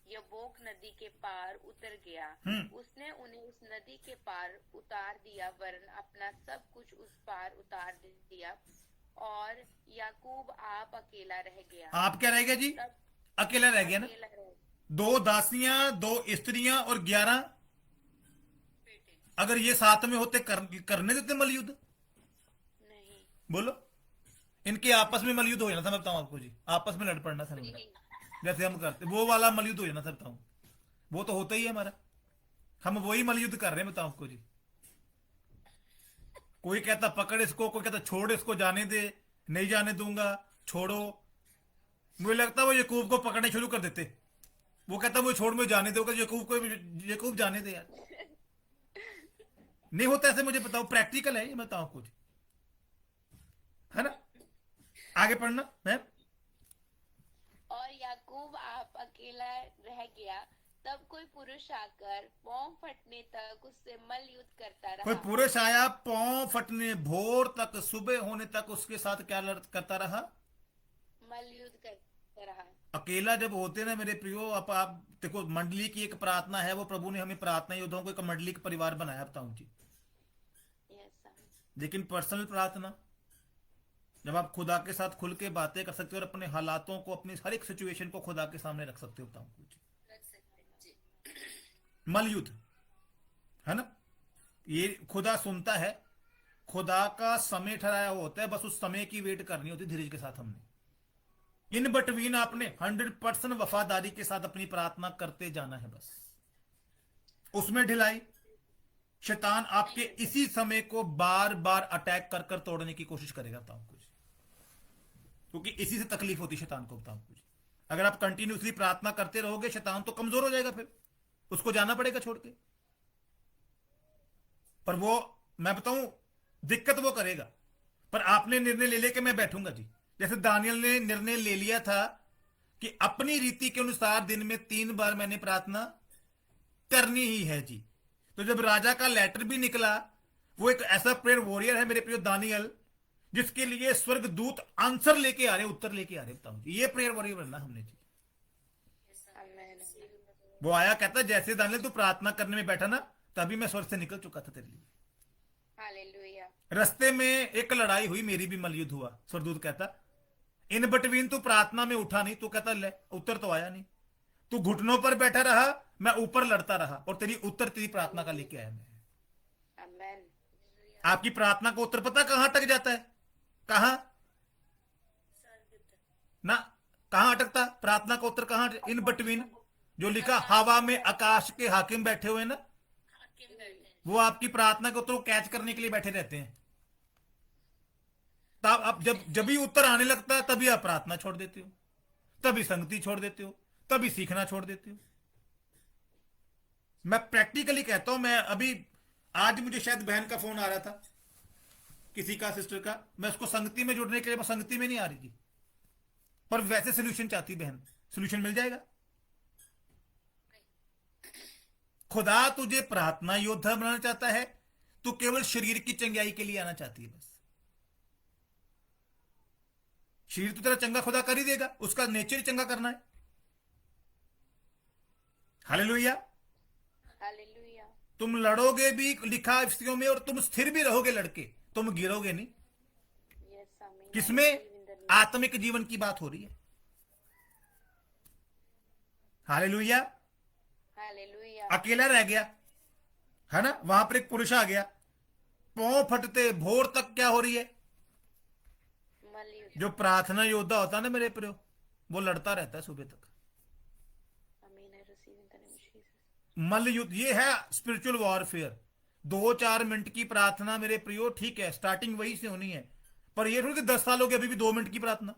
S3: यबोक नदी के पार उतर गया। उसने उन्हें उस नदी के पार उतार दिया, वरन अपना सब कुछ उस पार उतार दिया, और याकूब आप अकेला रह गया।
S1: आप क्या रह गया जी? अकेला रह गया ना। 2 दासियां, 2 स्त्रियां और 11, अगर ये साथ में होते करने देते मलयुद्ध?
S3: नहीं।
S1: बोलो, इनके आपस में मलयुद्ध हो जाना था। मैं बताऊं आपको जी, आपस में लड़ पड़ना था जैसे हम करते, वो वाला मलयुद्ध हो जाना था। बताऊं, वो तो होता ही है हमारा, हम वही मलयुद्ध कर रहे हैं। बताऊं आपको जी, कोई कहता पकड़ इसको, कोई कहता छोड़ इसको, जाने दे, नहीं जाने दूंगा, छोड़ो। मुझे लगता है वो याकूब को पकड़ने शुरू कर देते। वो कहता मुझे छोड़, मुझे जाने दो, याकूब जाने दे यार। नहीं होता ऐसे, मुझे बताओ, प्रैक्टिकल है ये। बताओ कुछ, है ना। आगे पढ़ना मैम।
S3: और याकूब आप अकेला रह गया, तब कोई पुरुष आकर पांव फटने तक उससे मल युद्ध करता रहा।
S1: कोई पुरुष आया, पांव फटने, भोर तक, सुबह होने तक उसके साथ क्या करता रहा?
S3: मल युद्ध करता रहा।
S1: अकेला जब होते ना मेरे प्रियो, आप देखो, मंडली की एक प्रार्थना है, वो प्रभु ने हमें प्रार्थना योद्धाओं को एक मंडली का परिवार बनाया। बताऊं जी, लेकिन पर्सनल प्रार्थना, जब आप खुदा के साथ खुल के बातें कर सकते हो और अपने हालातों को, अपनी हर एक सिचुएशन को खुदा के सामने रख सकते हो। बताऊं कुछ, मलयुद्ध है ना, ये खुदा सुनता है। खुदा का समय ठहराया हुआ होता है, बस उस समय की वेट करनी होती है धीरज के साथ। हमने इन बिटवीन आपने 100% वफादारी के साथ अपनी प्रार्थना करते जाना है। बस उसमें ढिलाई, शैतान आपके इसी समय को बार बार अटैक कर कर तोड़ने की कोशिश करेगा। बताऊं कुछ, क्योंकि इसी से तकलीफ होती है शैतान को। बताऊं कुछ, अगर आप कंटिन्यूसली प्रार्थना करते रहोगे, शैतान तो कमजोर हो जाएगा, फिर उसको जाना पड़ेगा छोड़ के। पर वो, मैं बताऊं, दिक्कत वो करेगा, पर आपने निर्णय ले लिया कि मैं बैठूंगा जी। जैसे दानियल ने निर्णय ले लिया था कि अपनी रीति के अनुसार दिन में 3 बार मैंने प्रार्थना करनी ही है जी। तो जब राजा का लेटर भी निकला, वो एक ऐसा प्रेयर वॉरियर है मेरे प्रियो दानियल, जिसके लिए स्वर्ग दूत आंसर लेके आ रहे, उत्तर लेके आ रहे। बताऊं जी, ये प्रेयर वॉरियर बनना हमने जी। वो आया, कहता जैसे दानियल तू प्रार्थना करने में बैठा ना, तभी मैं स्वर्ग से निकल चुका था तेरे लिए।
S3: हालेलुया।
S1: रस्ते में एक लड़ाई हुई, मेरी भी मलयुद्ध हुआ। स्वर्गदूत कहता इन बिटवीन तू प्रार्थना में उठा नहीं, तू कहता ले उत्तर तो आया नहीं, तू घुटनों पर बैठा रहा, मैं ऊपर लड़ता रहा, और तेरी उत्तर तेरी प्रार्थना का लेके आया मैं।
S3: आमेन।
S1: आपकी प्रार्थना का उत्तर पता कहां अटक जाता है? कहां ना, कहां अटकता प्रार्थना का उत्तर? कहां? इन बिटवीन, जो लिखा हवा में आकाश के हाकिम बैठे हुए ना, वो आपकी प्रार्थना का उत्तर कैच करने के लिए बैठे रहते हैं। तब आप जब भी उत्तर आने लगता है, तभी आप प्रार्थना छोड़ देते हो, तभी संगति छोड़ देते हो, तभी सीखना छोड़ देते हो। मैं प्रैक्टिकली कहता हूं, मैं अभी आज मुझे शायद बहन का फोन आ रहा था, किसी का, सिस्टर का, मैं उसको संगति में जुड़ने के लिए, संगति में नहीं आ रही थी, पर वैसे सोल्यूशन चाहती बहन, सोल्यूशन मिल जाएगा। खुदा तुझे प्रार्थना योद्धा बनाना चाहता है, तू केवल शरीर की चंगाई के लिए आना चाहती है बस। शरीर तो तेरा चंगा खुदा कर ही देगा, उसका नेचर ही चंगा करना है। हालेलुया।
S3: हालेलुया।
S1: तुम लड़ोगे भी, लिखा स्थितियों में, और तुम स्थिर भी रहोगे लड़के, तुम गिरोगे नहीं।
S3: यस आमीन।
S1: किसमें? आत्मिक जीवन की बात हो रही है। हालेलुया।
S3: हालेलुया।
S1: अकेला रह गया है ना, वहां पर एक पुरुष आ गया, पांव फटते भोर तक क्या हो रही है?
S3: मलयुद्ध।
S1: जो प्रार्थना योद्धा होता है ना मेरे प्रियो, वो लड़ता रहता है सुबह तक।
S3: आमीन। I receive in the name of Jesus.
S1: मल्ल युद्ध, ये है स्पिरिचुअल वॉरफेयर। 2-4 मिनट की प्रार्थना मेरे प्रियो, ठीक है, स्टार्टिंग वही से होनी है, पर ये थोड़ी कि 10 साल हो गए अभी भी 2 मिनट की प्रार्थना।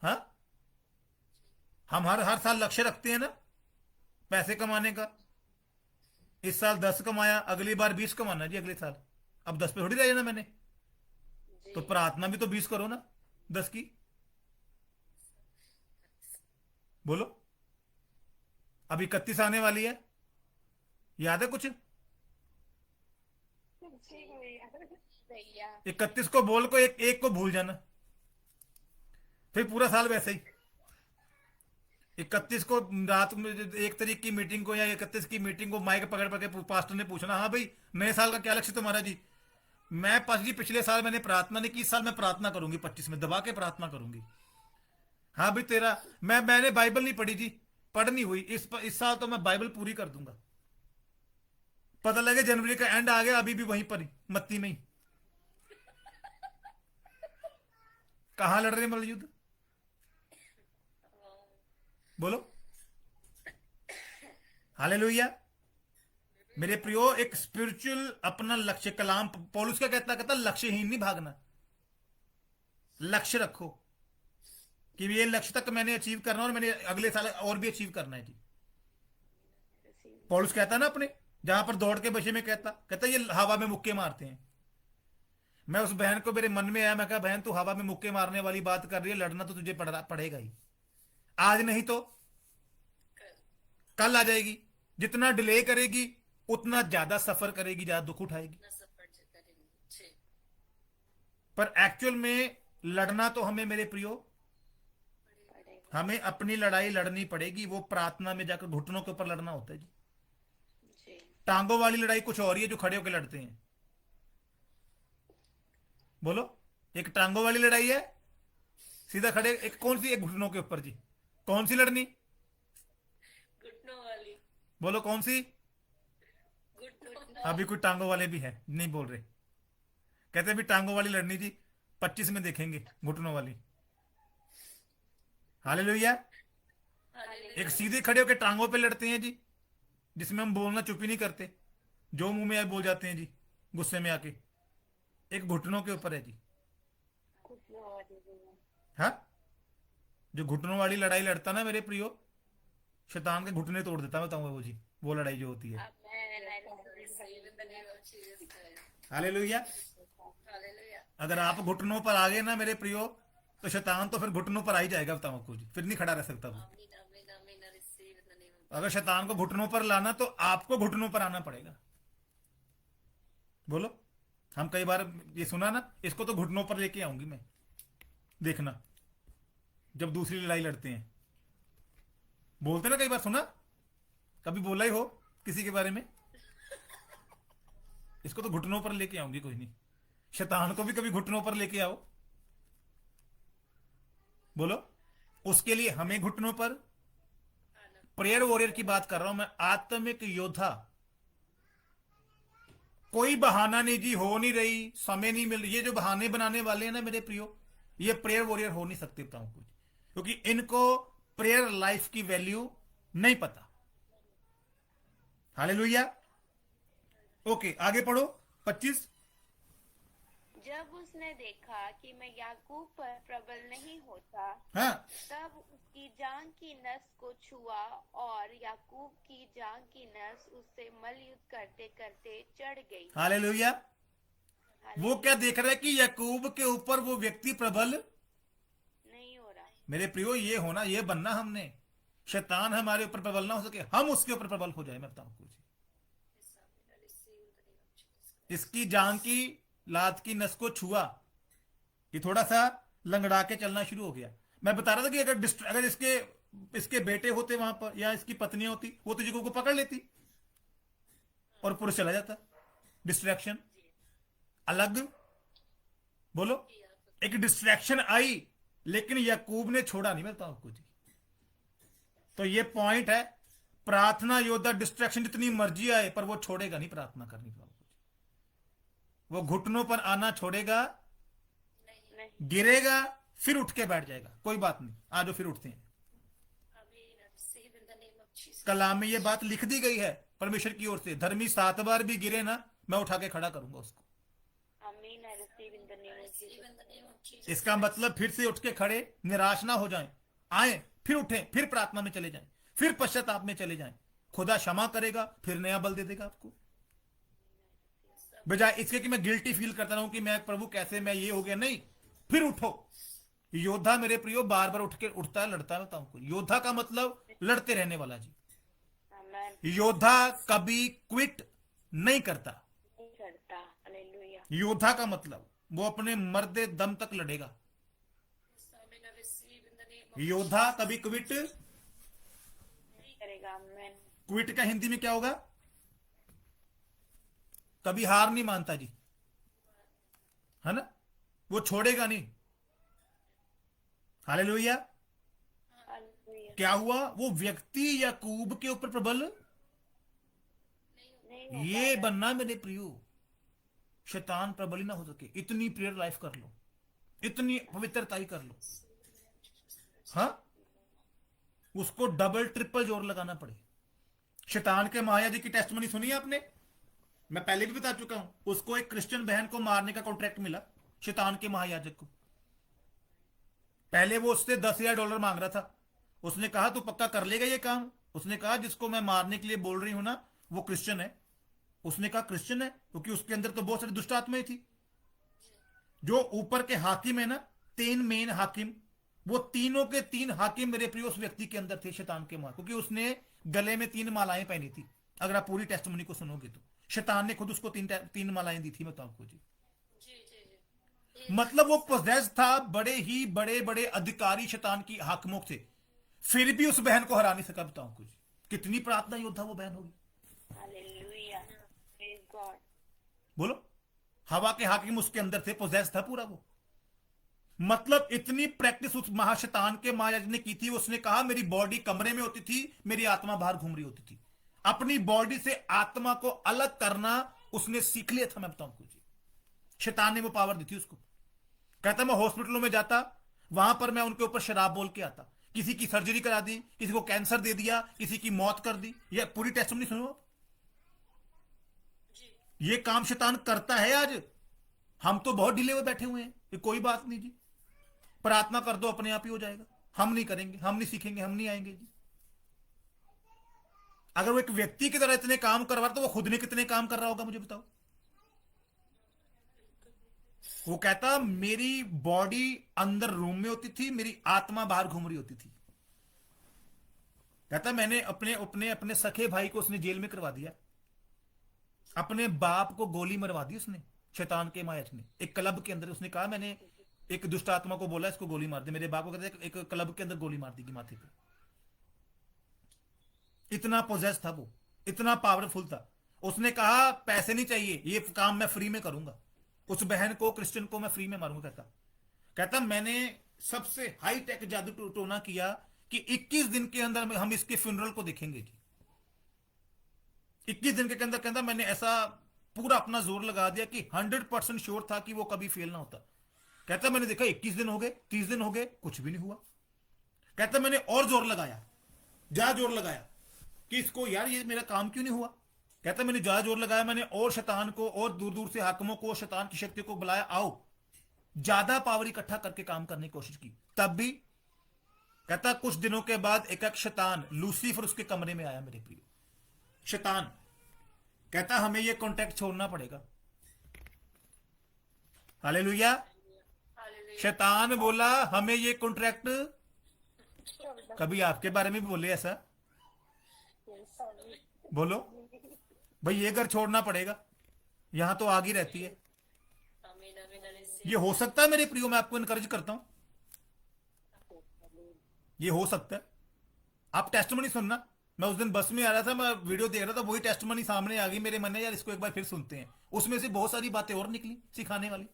S1: हाँ, हम हर साल लक्ष्य रखते हैं ना पैसे कमाने का। इस साल 10 कमाया, अगली बार 20 कमाना जी, अगले साल। अब 10 पे थोड़ी रह जाना मैंने, तो प्रार्थना भी तो 20 करो ना, 10 की। बोलो, अब 31 आने वाली है, याद है कुछ?
S3: भैया
S1: 31 को बोल को एक को भूल जाना, फिर पूरा साल वैसे ही। 31 को रात में 1 तारीख की मीटिंग को, या 31 की मीटिंग को माइक पकड़ पकड़ पास्टर ने पूछना, हाँ भाई नए साल का क्या लक्ष्य तुम्हारा जी? मैं जी पिछले साल मैंने प्रार्थना नहीं की, इस साल मैं प्रार्थना करूंगी, 25 में दबा के प्रार्थना करूंगी। हाँ भाई तेरा, मैंने बाइबल नहीं पढ़ी जी, पढ़ नहीं हुई, इस साल तो मैं बाइबल पूरी कर दूंगा। पता लगे जनवरी का एंड आ गया, अभी भी वहीं पर ही, मत्ती में ही। कहां लड़ रहे मल्ल युद्ध? बोलो हालेलुया। मेरे प्रियो, एक स्पिरिचुअल अपना लक्ष्य, कलाम पौलुस क्या कहता लक्ष्यहीन नहीं भागना, लक्ष्य रखो कि ये लक्ष्य तक मैंने अचीव करना और मैंने अगले साल और भी अचीव करना है जी। पौलुस कहता ना अपने, जहां पर दौड़ के बचे में कहता ये हवा में मुक्के मारते हैं। मैं उस बहन को, मेरे मन में आया, मैं कहा बहन तू हवा में मुक्के मारने वाली बात कर रही है, लड़ना तो तुझे पड़ेगा ही, आज नहीं तो कल आ जाएगी। जितना डिले करेगी उतना ज्यादा सफर करेगी, ज्यादा दुख उठाएगी। पर एक्चुअल में लड़ना तो हमें मेरे प्रियो, हमें अपनी लड़ाई लड़नी पड़ेगी। वो प्रार्थना में जाकर घुटनों के ऊपर लड़ना होता है जी। टांगों वाली लड़ाई कुछ और ही है, जो खड़े होकर लड़ते हैं। बोलो, एक टांगों वाली लड़ाई है सीधा खड़े, एक कौन सी? एक घुटनों के ऊपर जी। कौन सी लड़नी?
S2: घुटनों वाली।
S1: बोलो कौन सी? अभी कुछ टांगों वाले भी है, नहीं बोल रहे, कहते भी टांगों वाली लड़नी जी, 25 में देखेंगे घुटनों वाली। हालेलुया। एक सीधे खड़े होकर टांगों पे लड़ते हैं जी, जिसमें हम बोलना चुप ही नहीं करते, जो मुंह में आए बोल जाते हैं जी गुस्से में आके। एक घुटनों के ऊपर है जी। हाँ, जो घुटनों वाली लड़ाई लड़ता ना मेरे प्रियो, शैतान के घुटने तोड़ देता, बताऊंगा वो जी, वो लड़ाई जो होती है। हालेलुया। अगर आप घुटनों पर आ गए ना मेरे प्रियो, तो शैतान तो फिर घुटनों पर आ ही जाएगा, बताओ आपको जी, फिर नहीं खड़ा रह सकता वो।
S2: Amen, amen, amen. I receive in the name of
S1: अगर शैतान को घुटनों पर लाना तो आपको घुटनों पर आना पड़ेगा। बोलो, हम कई बार ये सुना ना, इसको तो घुटनों पर लेके आऊंगी मैं, देखना जब दूसरी लड़ाई लड़ते हैं, बोलते ना, कई बार सुना, कभी बोला ही हो किसी के बारे में, इसको तो घुटनों पर लेके आऊंगी, कोई नहीं, शैतान को भी कभी घुटनों पर लेके आओ। बोलो, उसके लिए हमें घुटनों पर, प्रेयर वॉरियर की बात कर रहा हूं मैं, आत्मिक योद्धा। कोई बहाना नहीं जी, हो नहीं रही, समय नहीं मिल रही, ये जो बहाने बनाने वाले हैं ना मेरे प्रियो, ये प्रेयर वॉरियर हो नहीं सकते, बताऊं कुछ, क्योंकि इनको प्रेयर लाइफ की वैल्यू नहीं पता। हालेलुया। ओके, आगे पढ़ो 25।
S3: जब उसने देखा कि मैं याकूब पर प्रबल नहीं होता,
S1: हाँ,
S3: तब उसकी जांघ की नस को छुआ और याकूब की जांघ की नस उससे मलयुद्ध करते करते चढ़ गई।
S1: हालेलुया। वो क्या देख रहा है कि याकूब के ऊपर वो व्यक्ति प्रबल
S3: नहीं हो रहा।
S1: मेरे प्रियो, ये होना, ये बनना हमने, शैतान हमारे ऊपर प्रबल ना हो सके, हम उसके ऊपर प्रबल हो जाए। मैं बताऊं कुछ,
S2: I receive in the name of Jesus.
S1: इसकी जांग की लात की नस को छुआ, ये थोड़ा सा लंगड़ा के चलना शुरू हो गया। मैं बता रहा था कि अगर इसके बेटे होते वहां पर, या इसकी पत्नी होती, वो तुझे को पकड़ लेती और पुरुष चला जाता। डिस्ट्रैक्शन अलग, बोलो, एक डिस्ट्रैक्शन आई, लेकिन याकूब ने छोड़ा नहीं। मैं बताऊं कुछ, तो ये पॉइंट है, प्रार्थना योद्धा डिस्ट्रैक्शन जितनी मर्जी आए, पर वो छोड़ेगा नहीं प्रार्थना करनी। वो घुटनों पर आना छोड़ेगा,
S3: नहीं।
S1: गिरेगा, फिर उठ के बैठ जाएगा, कोई बात नहीं, आज फिर उठते हैं।
S2: Amen. I receive in the name of Jesus.
S1: कलाम में ये बात लिख दी गई है परमेश्वर की ओर से, धर्मी 7 बार भी गिरे ना, मैं उठा के खड़ा करूंगा उसको।
S3: आमीन। I receive in the name of
S2: Receive
S3: Jesus.
S2: in the name of Jesus.
S1: इसका मतलब फिर से उठ के खड़े, निराश ना हो जाएं, आए, फिर उठें, फिर प्रार्थना में चले जाएं, फिर पश्चाताप में चले जाएं, खुदा क्षमा करेगा, फिर नया बल दे देगा आपको। बजाय इसके कि मैं गिल्टी फील करता रहूं कि मैं प्रभु कैसे मैं ये हो गया, नहीं, फिर उठो। योद्धा मेरे प्रियो बार बार उठ के उठता है, लड़ता है। बताऊं, योद्धा का मतलब लड़ते रहने वाला जी।
S3: आमीन।
S1: योद्धा कभी क्विट नहीं करता।
S3: नहीं करता। हालेलुया।
S1: योद्धा का मतलब वो अपने मरदे दम तक लड़ेगा।
S2: Amen. I receive in the name of
S1: योद्धा कभी क्विट,
S3: नहीं करेगा। आमीन।
S1: क्विट का हिंदी में क्या होगा? कभी हार नहीं मानता जी, है ना, वो छोड़ेगा नहीं। हालेलुया।
S3: हालेलुया।
S1: क्या हुआ? वो व्यक्ति याकूब के ऊपर प्रबल,
S3: नहीं हो
S1: ये
S3: पा रहा।
S1: बनना मेरे प्रियो, शैतान प्रबल ही ना हो सके। इतनी प्रेयर लाइफ कर लो, इतनी पवित्रताई कर लो, हाँ, उसको डबल ट्रिपल जोर लगाना पड़े। शैतान के महायाजक की टेस्टमनी सुनी है आपने? मैं पहले भी बता चुका हूं, उसको एक क्रिश्चियन बहन को मारने का कॉन्ट्रैक्ट मिला, शैतान के महायाजक को। पहले वो उससे $10,000 मांग रहा था। उसने कहा तू पक्का कर लेगा ये काम? उसने कहा जिसको मैं मारने के लिए बोल रही हूं ना, वो क्रिश्चियन है। उसने कहा क्रिश्चियन है, क्योंकि उसके अंदर तो बहुत सारी दुष्ट आत्माएं थी। जो ऊपर के हाकिम है ना, 3 मेन हाकिम, वो तीनों के 3 हाकिम मेरे प्रिय उस व्यक्ति के अंदर थे, शैतान के मां, क्योंकि उसने गले में 3 मालाएं पहनी थी। अगर आप पूरी टेस्टमनी को सुनोगे तो शैतान ने खुद उसको 3 मालाएं दी थी। मैं तो आपको जी, मतलब वो पोजेस था, बड़े ही बड़े बड़े अधिकारी शैतान की हाकिमों से, फिर भी उस बहन को हरा नहीं सका। बताऊं कुछ, कितनी प्रार्थना योद्धा वो बहन होगी।
S3: हालेलुया। Praise God.
S1: बोलो, हवा के हाकिम उसके अंदर थे, पोजेस था पूरा वो। मतलब इतनी प्रैक्टिस उस महाशैतान के महायाजक ने की थी। उसने कहा मेरी बॉडी कमरे में होती थी, मेरी आत्मा बाहर घूम रही होती थी। अपनी बॉडी से आत्मा को अलग करना उसने सीख लिया था। मैं बताऊं कुछ, शैतान ने वो पावर दी थी उसको। कहता मैं हॉस्पिटलों में जाता, वहां पर मैं उनके ऊपर शराब बोल के आता, किसी की सर्जरी करा दी, किसी को कैंसर दे दिया, किसी की मौत कर दी। ये पूरी टेस्टमनी सुनो आप। ये काम शैतान करता है आज। हम तो बहुत ढीले हुए बैठे हुए हैं, ये कोई बात नहीं जी, प्रार्थना कर दो अपने आप ही हो जाएगा। हम नहीं करेंगे, हम नहीं सीखेंगे, हम नहीं आएंगे जी। अगर वो एक व्यक्ति की तरह इतने काम करवा तो वो खुद ने कितने काम कर रहा होगा, मुझे बताओ। वो कहता मेरी बॉडी अंदर रूम में होती थी, मेरी आत्मा बाहर घूम रही होती थी। कहता मैंने अपने अपने अपने सखे भाई को उसने जेल में करवा दिया, अपने बाप को गोली मरवा दी उसने, शैतान के मायच ने। एक क्लब के अंदर उसने कहा, मैंने एक दुष्ट आत्मा को बोला इसको गोली मार दे। मेरे बाप को कहते एक क्लब के अंदर गोली मार दी माथे पे। इतना पोजेस था वो, इतना पावरफुल था। उसने कहा पैसे नहीं चाहिए, ये काम मैं फ्री में करूंगा। उस बहन को, क्रिश्चियन को मैं फ्री में मारूंगा। कहता मैंने सबसे हाई टेक जादू टोना किया कि 21 दिन के अंदर हम इसके फ्यूनरल को देखेंगे जी। 21 दिन के अंदर कहता मैंने ऐसा पूरा अपना जोर लगा दिया कि 100% श्योर था कि वो कभी फेल ना होता। कहता मैंने देखा 21 दिन हो गए, 30 दिन हो गए, कुछ भी नहीं हुआ। कहता मैंने और जोर लगाया, ज्यादा जोर लगाया कि इसको यार ये मेरा काम क्यों नहीं हुआ। कहता मैंने ज्यादा जोर लगाया, मैंने और शैतान को और दूर दूर से हाकिमों को, शैतान की शक्ति को बुलाया, आओ ज्यादा पावर इकट्ठा करके काम करने की कोशिश की, तब भी। कहता कुछ दिनों के बाद एक एक शैतान लूसीफर उसके कमरे में आया मेरे प्रिय, शैतान। कहता हमें ये कॉन्टेक्ट छोड़ना पड़ेगा। हालेलुया। शैतान बोला हमें ये कॉन्ट्रैक्ट, कभी आपके बारे में भी बोले ऐसा? बोलो भाई ये घर छोड़ना पड़ेगा, यहां तो आग ही रहती है। ये हो सकता है मेरे प्रियो, मैं आपको इनकरेज करता हूं, ये हो सकता है। आप टेस्टमनी सुनना। मैं उस दिन बस में आ रहा था, मैं वीडियो देख रहा था, वही टेस्टमनी सामने आ गई मेरे मन में, यार इसको एक बार फिर सुनते हैं। उसमें से बहुत सारी बातें और निकली सिखाने वाली।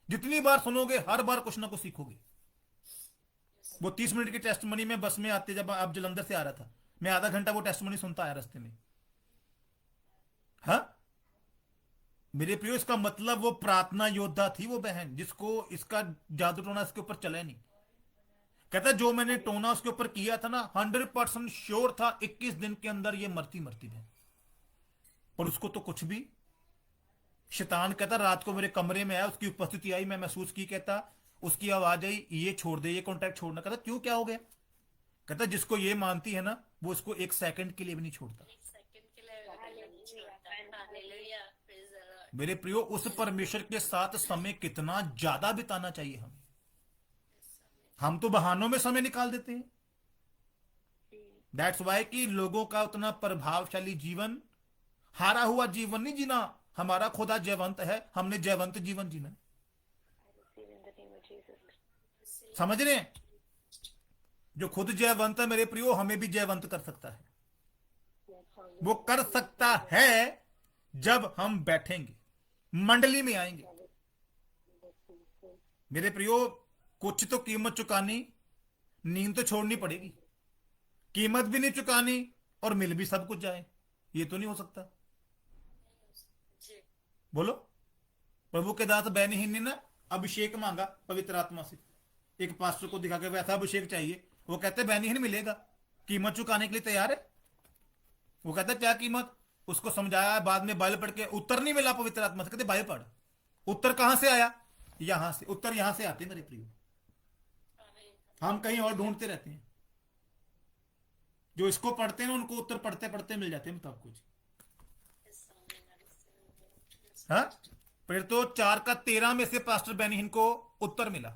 S1: जितनी बार सुनोगे हर बार कुछ ना कुछ सीखोगे। वो 30 मिनट की टेस्टमनी में बस में आते, जब आप जलंधर से आ रहा था, मैं आधा घंटा वो टेस्टमनी सुनता आया रास्ते में। हाँ मेरे प्रियो, इसका मतलब वो प्रार्थना योद्धा थी वो बहन, जिसको इसका जादू टोना इसके ऊपर चला नहीं। कहता जो मैंने टोना उसके ऊपर किया था ना, 100% श्योर था 21 दिन के अंदर ये मरती मरती बहन। पर उसको तो कुछ भी। शैतान कहता रात को मेरे कमरे में आया, उसकी उपस्थिति आई, मैं महसूस की। कहता उसकी आवाज आई, ये छोड़ दे, ये कॉन्टैक्ट छोड़ना। कहता क्यों, क्या हो गया? कहता जिसको ये मानती है ना, वो इसको एक सेकंड के लिए भी नहीं छोड़ता। मेरे प्रियो, उस परमेश्वर के साथ समय कितना ज्यादा बिताना चाहिए हमें। हम तो बहानों में समय निकाल देते हैं। दैट्स वाई कि लोगों का उतना प्रभावशाली जीवन, हारा हुआ जीवन नहीं जीना। हमारा खुदा जयवंत है, हमने जयवंत जीवन जीना है। समझ रहे हैं? जो खुद जयवंत है मेरे प्रियो, हमें भी जयवंत कर सकता है। वो कर सकता है जब हम बैठेंगे, मंडली में आएंगे। मेरे प्रियो, कुछ तो कीमत चुकानी, नींद तो छोड़नी पड़ेगी। कीमत भी नहीं चुकानी और मिल भी सब कुछ जाए, ये तो नहीं हो सकता। बोलो। प्रभु के दास बैनहीन ने ना अभिषेक मांगा पवित्र आत्मा से, एक पास्टर को दिखा के वैसा अभिषेक चाहिए। वो कहते बैनहीन मिलेगा, कीमत चुकाने के लिए तैयार है। वो कहता क्या कीमत? उसको समझाया, बाद में बाइबल पढ़ के उत्तर नहीं मिला पवित्र आत्मा से। कहते बाइबल पढ़। उत्तर कहां से आया? यहां से। उत्तर यहां से आते मेरे प्रियो, हम कहीं और ढूंढते रहते हैं। जो इसको पढ़ते हैं उनको उत्तर पढ़ते पढ़ते मिल जाते हैं तब कुछ। हाँ फिर तो 4:13 में से पास्टर बेनिहिन को उत्तर मिला।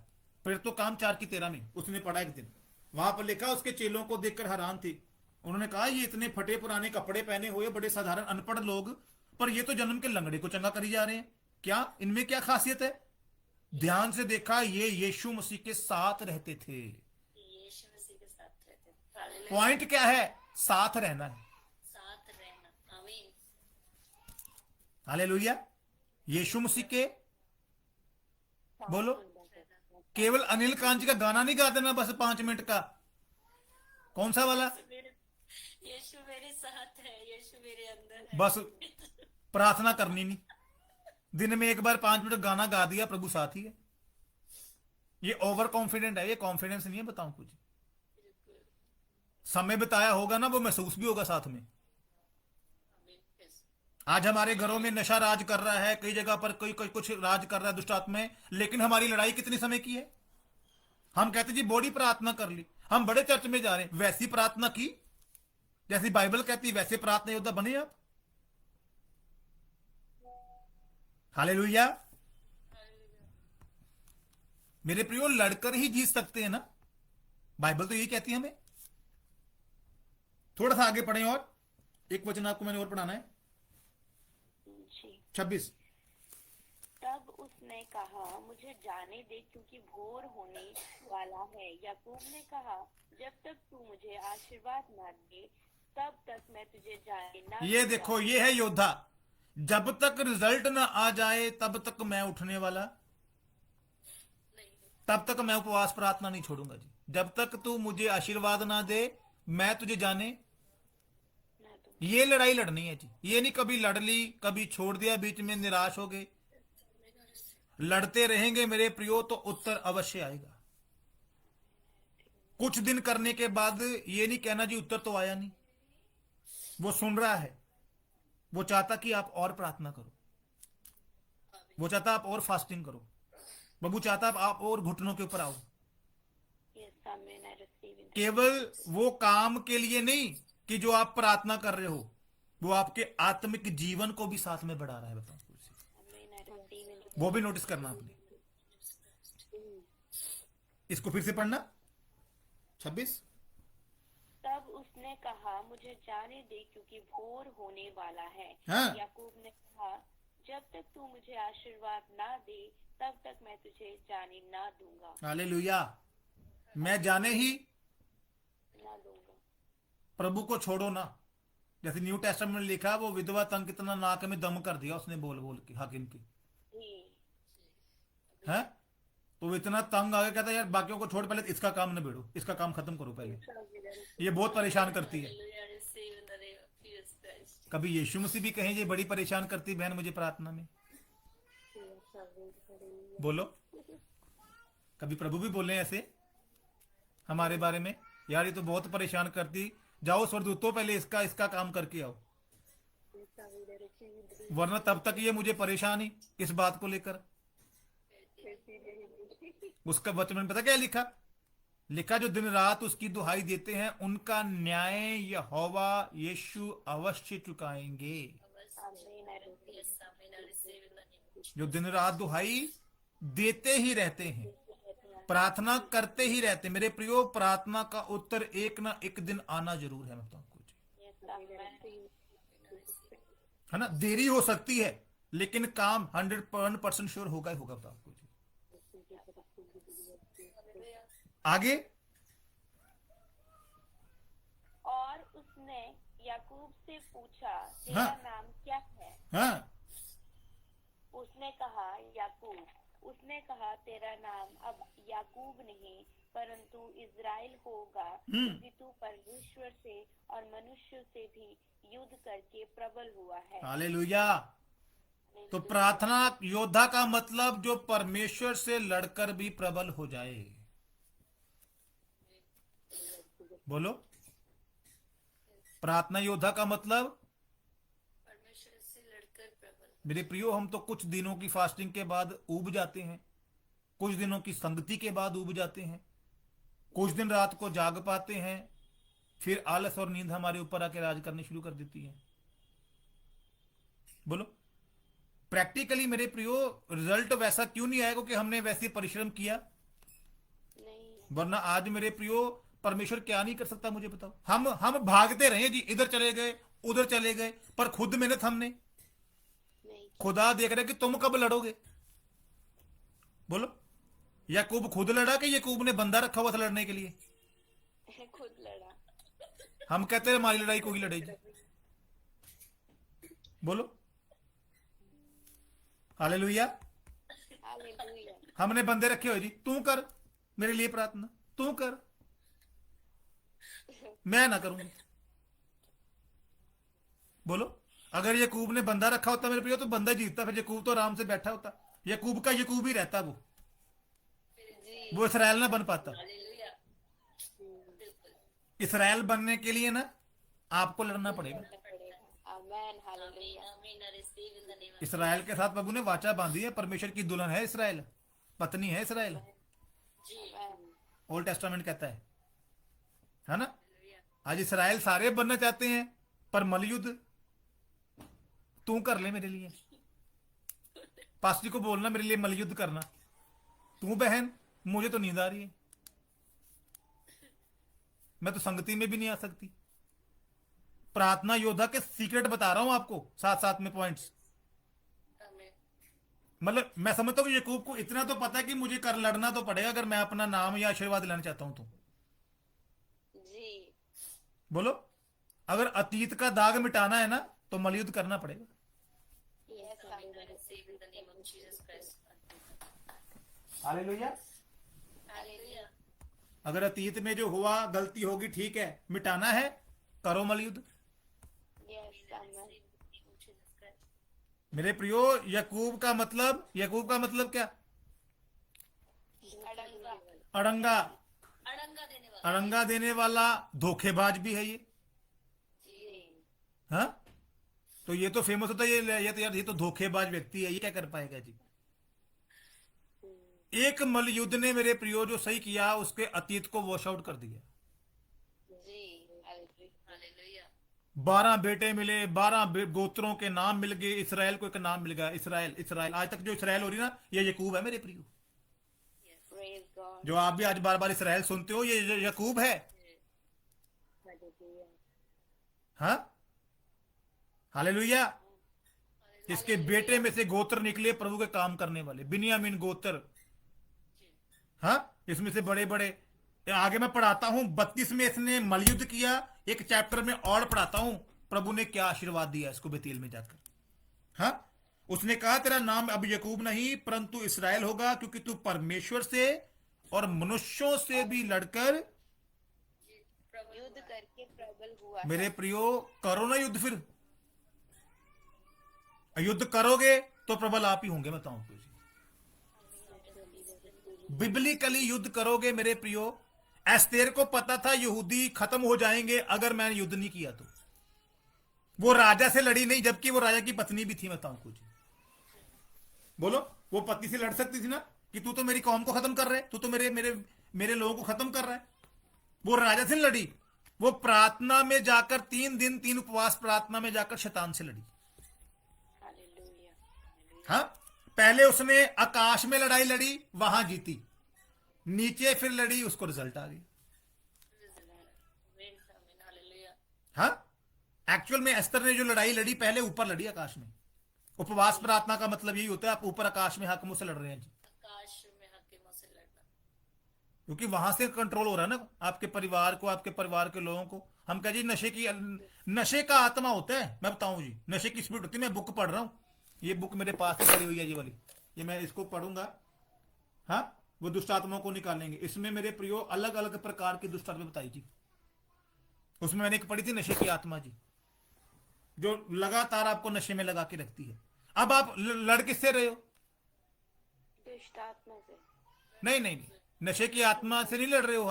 S1: फिर तो काम 4:13 में उसने पढ़ा एक दिन। वहां पर लिखा उसके चेलों को देखकर हैरान थे। उन्होंने कहा ये इतने फटे पुराने कपड़े पहने हुए बड़े साधारण अनपढ़ लोग, पर ये तो जन्म के लंगड़े को चंगा करी जा रहे हैं। क्या इनमें क्या खासियत है? ध्यान से देखा, ये यीशु मसीह के साथ रहते थे। पॉइंट क्या है? साथ रहना है। हालेलुया। यीशु मसीह के, बोलो। केवल अनिल कांजी का गाना नहीं गा देना बस 5 मिनट का। कौन सा वाला?
S2: यीशु मेरे साथ है, यीशु मेरे अंदर है।
S1: बस प्रार्थना करनी नहीं, दिन में एक बार 5 मिनट गाना गा दिया, प्रभु साथ ही है। ये ओवर कॉन्फिडेंट है, ये कॉन्फिडेंस नहीं है। बताऊं कुछ समय बिताया होगा ना, वो महसूस भी होगा साथ में। आज हमारे घरों में नशा राज कर रहा है, कई जगह पर कोई कोई कुछ राज कर रहा है दुष्ट आत्माएं, लेकिन हमारी लड़ाई कितने समय की है? हम कहते जी बॉडी प्रार्थना कर ली, हम बड़े चर्च में जा रहे हैं, वैसी प्रार्थना की जैसी बाइबल कहती, वैसे प्रार्थना योद्धा बने आप। हालेलुया। मेरे प्रियो लड़कर ही जीत सकते हैं ना, बाइबल तो यही कहती है हमें। थोड़ा सा आगे पढ़ें, और एक वचन आपको मैंने और पढ़ाना है,
S3: जी।
S1: 26।
S3: तब उसने कहा, मुझे जाने दे क्योंकि भोर होने वाला है। याकूब ने कहा, जब तक तू मुझे आशीर्वाद न दे तब तक मैं तुझे जाने न
S1: ये
S3: दूंगा।
S1: देखो, ये है योद्धा। जब तक रिजल्ट ना आ जाए तब तक मैं उठने वाला, तब तक मैं उपवास प्रार्थना नहीं छोड़ूंगा जी। जब तक तू मुझे आशीर्वाद ना दे मैं तुझे जाने,
S3: न दूंगा।
S1: ये लड़ाई लड़नी है जी। ये नहीं कभी लड़ ली, कभी छोड़ दिया, बीच में निराश हो गए। लड़ते रहेंगे मेरे प्रियो तो उत्तर अवश्य आएगा। कुछ दिन करने के बाद ये नहीं कहना जी उत्तर तो आया नहीं। वो सुन रहा है, वो चाहता कि आप और प्रार्थना करो, वो चाहता आप और फास्टिंग करो, प्रभु चाहता आप और घुटनों के ऊपर आओ।
S3: Yes, amen, I receive in the-
S1: केवल वो काम के लिए नहीं कि जो आप प्रार्थना कर रहे हो, वो आपके आत्मिक जीवन को भी साथ में बढ़ा रहा है। बताओ,
S3: Amen, I receive in the-
S1: वो भी नोटिस करना आपने। इसको फिर से पढ़ना, 26।
S3: तब उसने कहा, मुझे जाने दे क्योंकि भोर होने वाला है।
S1: हाँ।
S3: याकूब ने कहा, जब तक तू मुझे आशीर्वाद ना दे तब तक मैं तुझे जाने ना दूंगा।
S1: हालेलुया। मैं जाने ही,
S3: ना दूंगा।
S1: प्रभु को छोड़ो ना। जैसे न्यू टेस्टामेंट में लिखा, वो विधवा तंग कितना नाक में दम कर दिया उसने बोल बोल के हाकिम की,
S3: जी।
S1: है। तो वो इतना तंग आ गया, कहता यार बाकियों को छोड़, पहले इसका काम निबेड़ो, इसका काम खत्म करो पहले। ये बहुत परेशान करती है। कभी यीशु मसीह भी कहें ये बड़ी परेशान करती बहन मुझे प्रार्थना में, बोलो। कभी प्रभु भी बोले ऐसे हमारे बारे में, यार ये तो बहुत परेशान करती, जाओ स्वर्गदूतों पहले इसका इसका काम करके आओ, वरना तब तक ये मुझे परेशान ही इस बात को लेकर। उसका वचन में पता क्या लिखा? लिखा जो दिन रात उसकी दुहाई देते हैं उनका न्याय यहोवा यीशु अवश्य चुकाएंगे।
S3: Amen, I receive।
S1: जो दिन रात दुहाई देते ही रहते हैं, प्रार्थना करते ही रहते, मेरे प्रियो प्रार्थना का उत्तर एक ना एक दिन आना जरूर है। मैं बताऊं कुछ,
S3: Yes, amen।
S1: है ना, देरी हो सकती है लेकिन काम 100% श्योर होगा ही होगा। बताओ कुछ आगे।
S3: और उसने याकूब से पूछा, तेरा
S1: हाँ।
S3: नाम क्या है?
S1: हाँ,
S3: उसने कहा, याकूब। उसने कहा, तेरा नाम अब याकूब नहीं परंतु इज़राइल होगा क्योंकि तू परमेश्वर से और मनुष्य से भी युद्ध करके प्रबल हुआ है।
S1: हालेलुया। तो प्रार्थना योद्धा का मतलब जो परमेश्वर से लड़कर भी प्रबल हो जाए। बोलो, प्रार्थना योद्धा का मतलब,
S2: परमेश्वर से लड़कर प्रबल।
S1: मेरे प्रियो हम तो कुछ दिनों की फास्टिंग के बाद ऊब जाते हैं, कुछ दिनों की संगति के बाद ऊब जाते हैं, कुछ दिन रात को जाग पाते हैं, फिर आलस और नींद हमारे ऊपर आके राज करनी शुरू कर देती है। बोलो, प्रैक्टिकली मेरे प्रियो रिजल्ट वैसा क्यों नहीं आएगा कि हमने वैसे परिश्रम किया?
S3: नहीं।
S1: वरना आज मेरे प्रियो परमेश्वर क्या नहीं कर सकता मुझे बताओ। हम भागते रहे जी, इधर चले गए उधर चले गए, पर खुद मेहनत हमने,
S3: नहीं।
S1: खुदा देख रहे कि तुम कब लड़ोगे। बोलो, याकूब खुद लड़ा कि याकूब ने बंदा रखा हुआ था लड़ने के लिए?
S3: खुद लड़ा।
S1: हम कहते हैं हमारी लड़ाई कोई लड़ेगी। बोलो हालेलुया।
S3: हालेलुया।
S1: हमने बंदे रखे हुए जी, तू कर मेरे लिए प्रार्थना, तू कर, मैं ना करूंगी। बोलो, अगर याकूब ने बंदा रखा होता मेरे प्रियो तो बंदा जीतता, फिर याकूब तो आराम से बैठा होता, याकूब का याकूब ही रहता, वो इसराइल ना बन पाता। इसराइल बनने के लिए ना आपको लड़ना पड़ेगा।
S3: आमेन। हालेलुया।
S1: इसराइल के साथ प्रभु ने वाचा बांधी है, परमेश्वर की दुल्हन है इसराइल, पत्नी है इसराइल,
S3: आमेन।
S1: ओल्ड टेस्टामेंट कहता है ना। आज इसराइल सारे बनना चाहते हैं, पर मलयुद्ध तू कर ले मेरे लिए। पास्टर को बोलना मेरे लिए मलयुद्ध करना, तू बहन मुझे तो नींद आ रही है, मैं तो संगति में भी नहीं आ सकती। प्रार्थना योद्धा के सीक्रेट बता रहा हूं आपको, साथ साथ में पॉइंट्स। मतलब मैं समझता हूँ कि याकूब को इतना तो पता है कि मुझे कर लड़ना तो पड़ेगा अगर मैं अपना नाम या आशीर्वाद लेना चाहता हूं तो।
S3: जी।
S1: बोलो, अगर अतीत का दाग मिटाना है ना तो मलयुद्ध करना पड़ेगा।
S3: Yes, Amen.
S1: हालेलुया।
S3: Hallelujah.
S1: अगर अतीत में जो हुआ गलती होगी, ठीक है, मिटाना है, करो मलयुद्ध।
S3: Yes, Amen.
S1: मेरे प्रियो, याकूब का मतलब क्या?
S3: अड़ंगा।
S1: अड़ंगा।
S2: अड़ंगा देने वाला।
S1: अड़ंगा देने वाला धोखेबाज भी है ये।
S3: जी।
S1: हाँ, तो ये तो फेमस होता है, ये तो यार, ये तो धोखेबाज व्यक्ति है, ये क्या कर पाएगा जी। एक मलयुद्ध ने मेरे प्रियो जो सही किया, उसके अतीत को वॉश आउट कर दिया।
S3: जी। हालेलुया।
S1: 12 बेटे मिले, 12 गोत्रों के नाम मिल गए, इसराइल को एक नाम मिल गया, इसराइल। आज तक जो इसराइल हो रही ना, ये याकूब है मेरे प्रियो।
S3: Praise God.
S1: जो आप भी आज बार बार इसराइल सुनते हो, ये याकूब है। हाँ, हालेलुया। इसके बेटे में से गोत्र निकले प्रभु के काम करने वाले, बिन्यामीन गोत्र। हाँ, इसमें से बड़े बड़े। आगे मैं पढ़ाता हूं, 32 में इसने मलयुद्ध किया। एक चैप्टर में और पढ़ाता हूं प्रभु ने क्या आशीर्वाद दिया इसको बेतेल में जाकर। हाँ, उसने कहा तेरा नाम अब याकूब नहीं परंतु इसराइल होगा, क्योंकि तू परमेश्वर से और मनुष्यों से भी लड़कर
S3: युद्ध करके प्रबल हुआ।
S1: मेरे प्रियो, करो ना युद्ध। फिर युद्ध करोगे तो प्रबल आप ही होंगे, बताऊं तुझे। बिबलिकली युद्ध करोगे मेरे प्रियो। एस्तेर को पता था यहूदी खत्म हो जाएंगे अगर मैंने युद्ध नहीं किया तो। वो राजा से लड़ी नहीं, जबकि वो राजा की पत्नी भी थी, बताऊं कुछ। बोलो, वो पत्नी से लड़ सकती थी ना कि तू तो मेरी कौम को खत्म कर रहा है, तू तो मेरे मेरे मेरे लोगों को खत्म कर रहा है। वो राजा से लड़ी, वो प्रार्थना में जाकर 3 दिन 3 उपवास प्रार्थना में जाकर शैतान से लड़ी। हाँ, पहले उसने आकाश में लड़ाई लड़ी, वहां जीती। नीचे फिर लड़ी, उसको रिजल्ट आ गई। हाँ, एक्चुअल में एस्तर ने जो लड़ाई लड़ी, पहले ऊपर लड़ी आकाश में। उपवास प्रार्थना का मतलब यही होता है, आप ऊपर आकाश में हाकिमों से लड़ रहे हैं जी,
S2: आकाश में हाकिमों से लड़ना।
S1: क्योंकि वहां से कंट्रोल हो रहा है ना आपके परिवार को, आपके परिवार के लोगों को। हम कह जी नशे का आत्मा होता है, मैं बताऊं जी, नशे की स्पिरिट होती है। मैं बुक पढ़ रहा हूं, ये बुक मेरे पास ही पड़ी हुई है, ये वाली, ये मैं इसको पढ़ूंगा। हाँ, वो दुष्ट आत्माओं को निकालेंगे। इसमें मेरे प्रियो अलग अलग प्रकार की दुष्ट आत्मा बताई जी। उसमें मैंने एक पढ़ी थी नशे की आत्मा जी, जो लगातार आपको नशे में लगा के रखती है। अब आप लड़ किससे रहे हो?
S3: दुष्ट आत्मा से।
S1: नहीं नहीं नहीं, नशे की आत्मा से नहीं लड़ रहे हो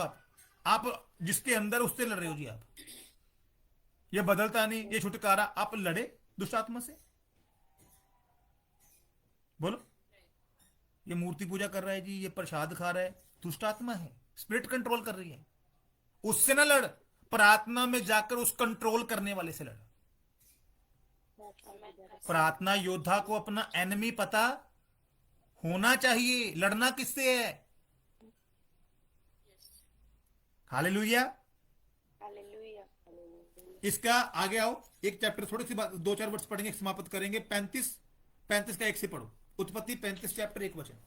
S1: आप जिसके अंदर उससे लड़ रहे हो जी। आप ये बदलता नहीं, ये छुटकारा। आप लड़े दुष्ट आत्मा से। बोलो, ये मूर्ति पूजा कर रहा है जी, ये प्रसाद खा रहा है, दुष्ट आत्मा है, स्पिरिट कंट्रोल कर रही है। उससे ना लड़, प्रार्थना में जाकर उस कंट्रोल करने वाले से लड़। प्रार्थना योद्धा को अपना एनिमी पता होना चाहिए, लड़ना किससे है। हालेलुया।
S3: हालेलुया।
S1: इसका आगे आओ, एक चैप्टर थोड़ी सी 2-4 वर्ष पढ़ेंगे, समाप्त करेंगे। 35 का 1 से पढ़ो। उत्पत्ति 35 चैप्टर 1 वचन।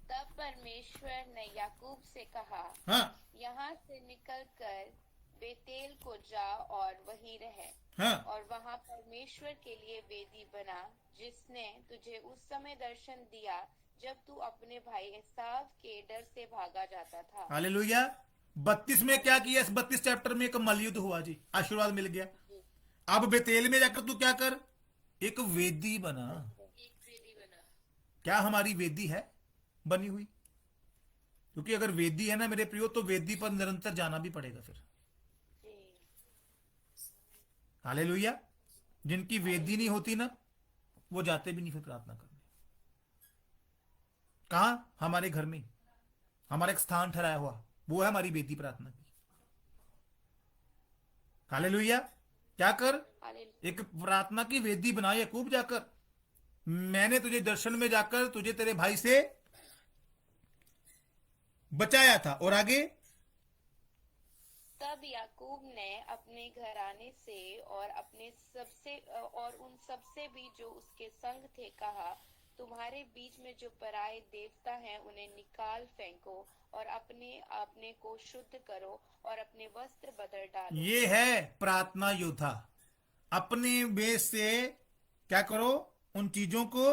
S3: तब परमेश्वर ने याकूब से कहा,
S1: हाँ
S3: यहाँ से निकलकर बेतेल को जा और वहीं रहे,
S1: हाँ
S3: और वहाँ परमेश्वर के लिए वेदी बना, जिसने तुझे उस समय दर्शन दिया जब तू अपने भाई एसाव के डर से भागा जाता था।
S1: हालेलुया। 32 में क्या किया? इस 32 चैप्टर में एक मलयुद्ध हुआ जी, आशीर्वाद मिल गया। अब बेतेल में जाकर तू क्या कर? एक वेदी बना। क्या हमारी वेदी है बनी हुई? क्योंकि अगर वेदी है ना मेरे प्रियो, तो वेदी पर निरंतर जाना भी पड़ेगा फिर। हालेलुया। जिनकी वेदी नहीं होती ना, वो जाते भी नहीं फिर प्रार्थना करने। कहा? हमारे घर में हमारा एक स्थान ठहराया हुआ, वो है हमारी वेदी प्रार्थना की। हालेलुया। क्या कर? एक प्रार्थना की वेदी बना याकूब जाकर। मैंने तुझे दर्शन में जाकर तुझे तेरे भाई से बचाया था। और आगे,
S3: तब याकूब ने अपने घराने से और उन सबसे भी जो उसके संग थे कहा, तुम्हारे बीच में जो पराये देवता हैं उन्हें निकाल फेंको और अपने अपने को शुद्ध करो और अपने वस्त्र बदल डालो।
S1: ये है प्रार्थना योद्धा। अपने बेस से क्या करो, उन चीजों को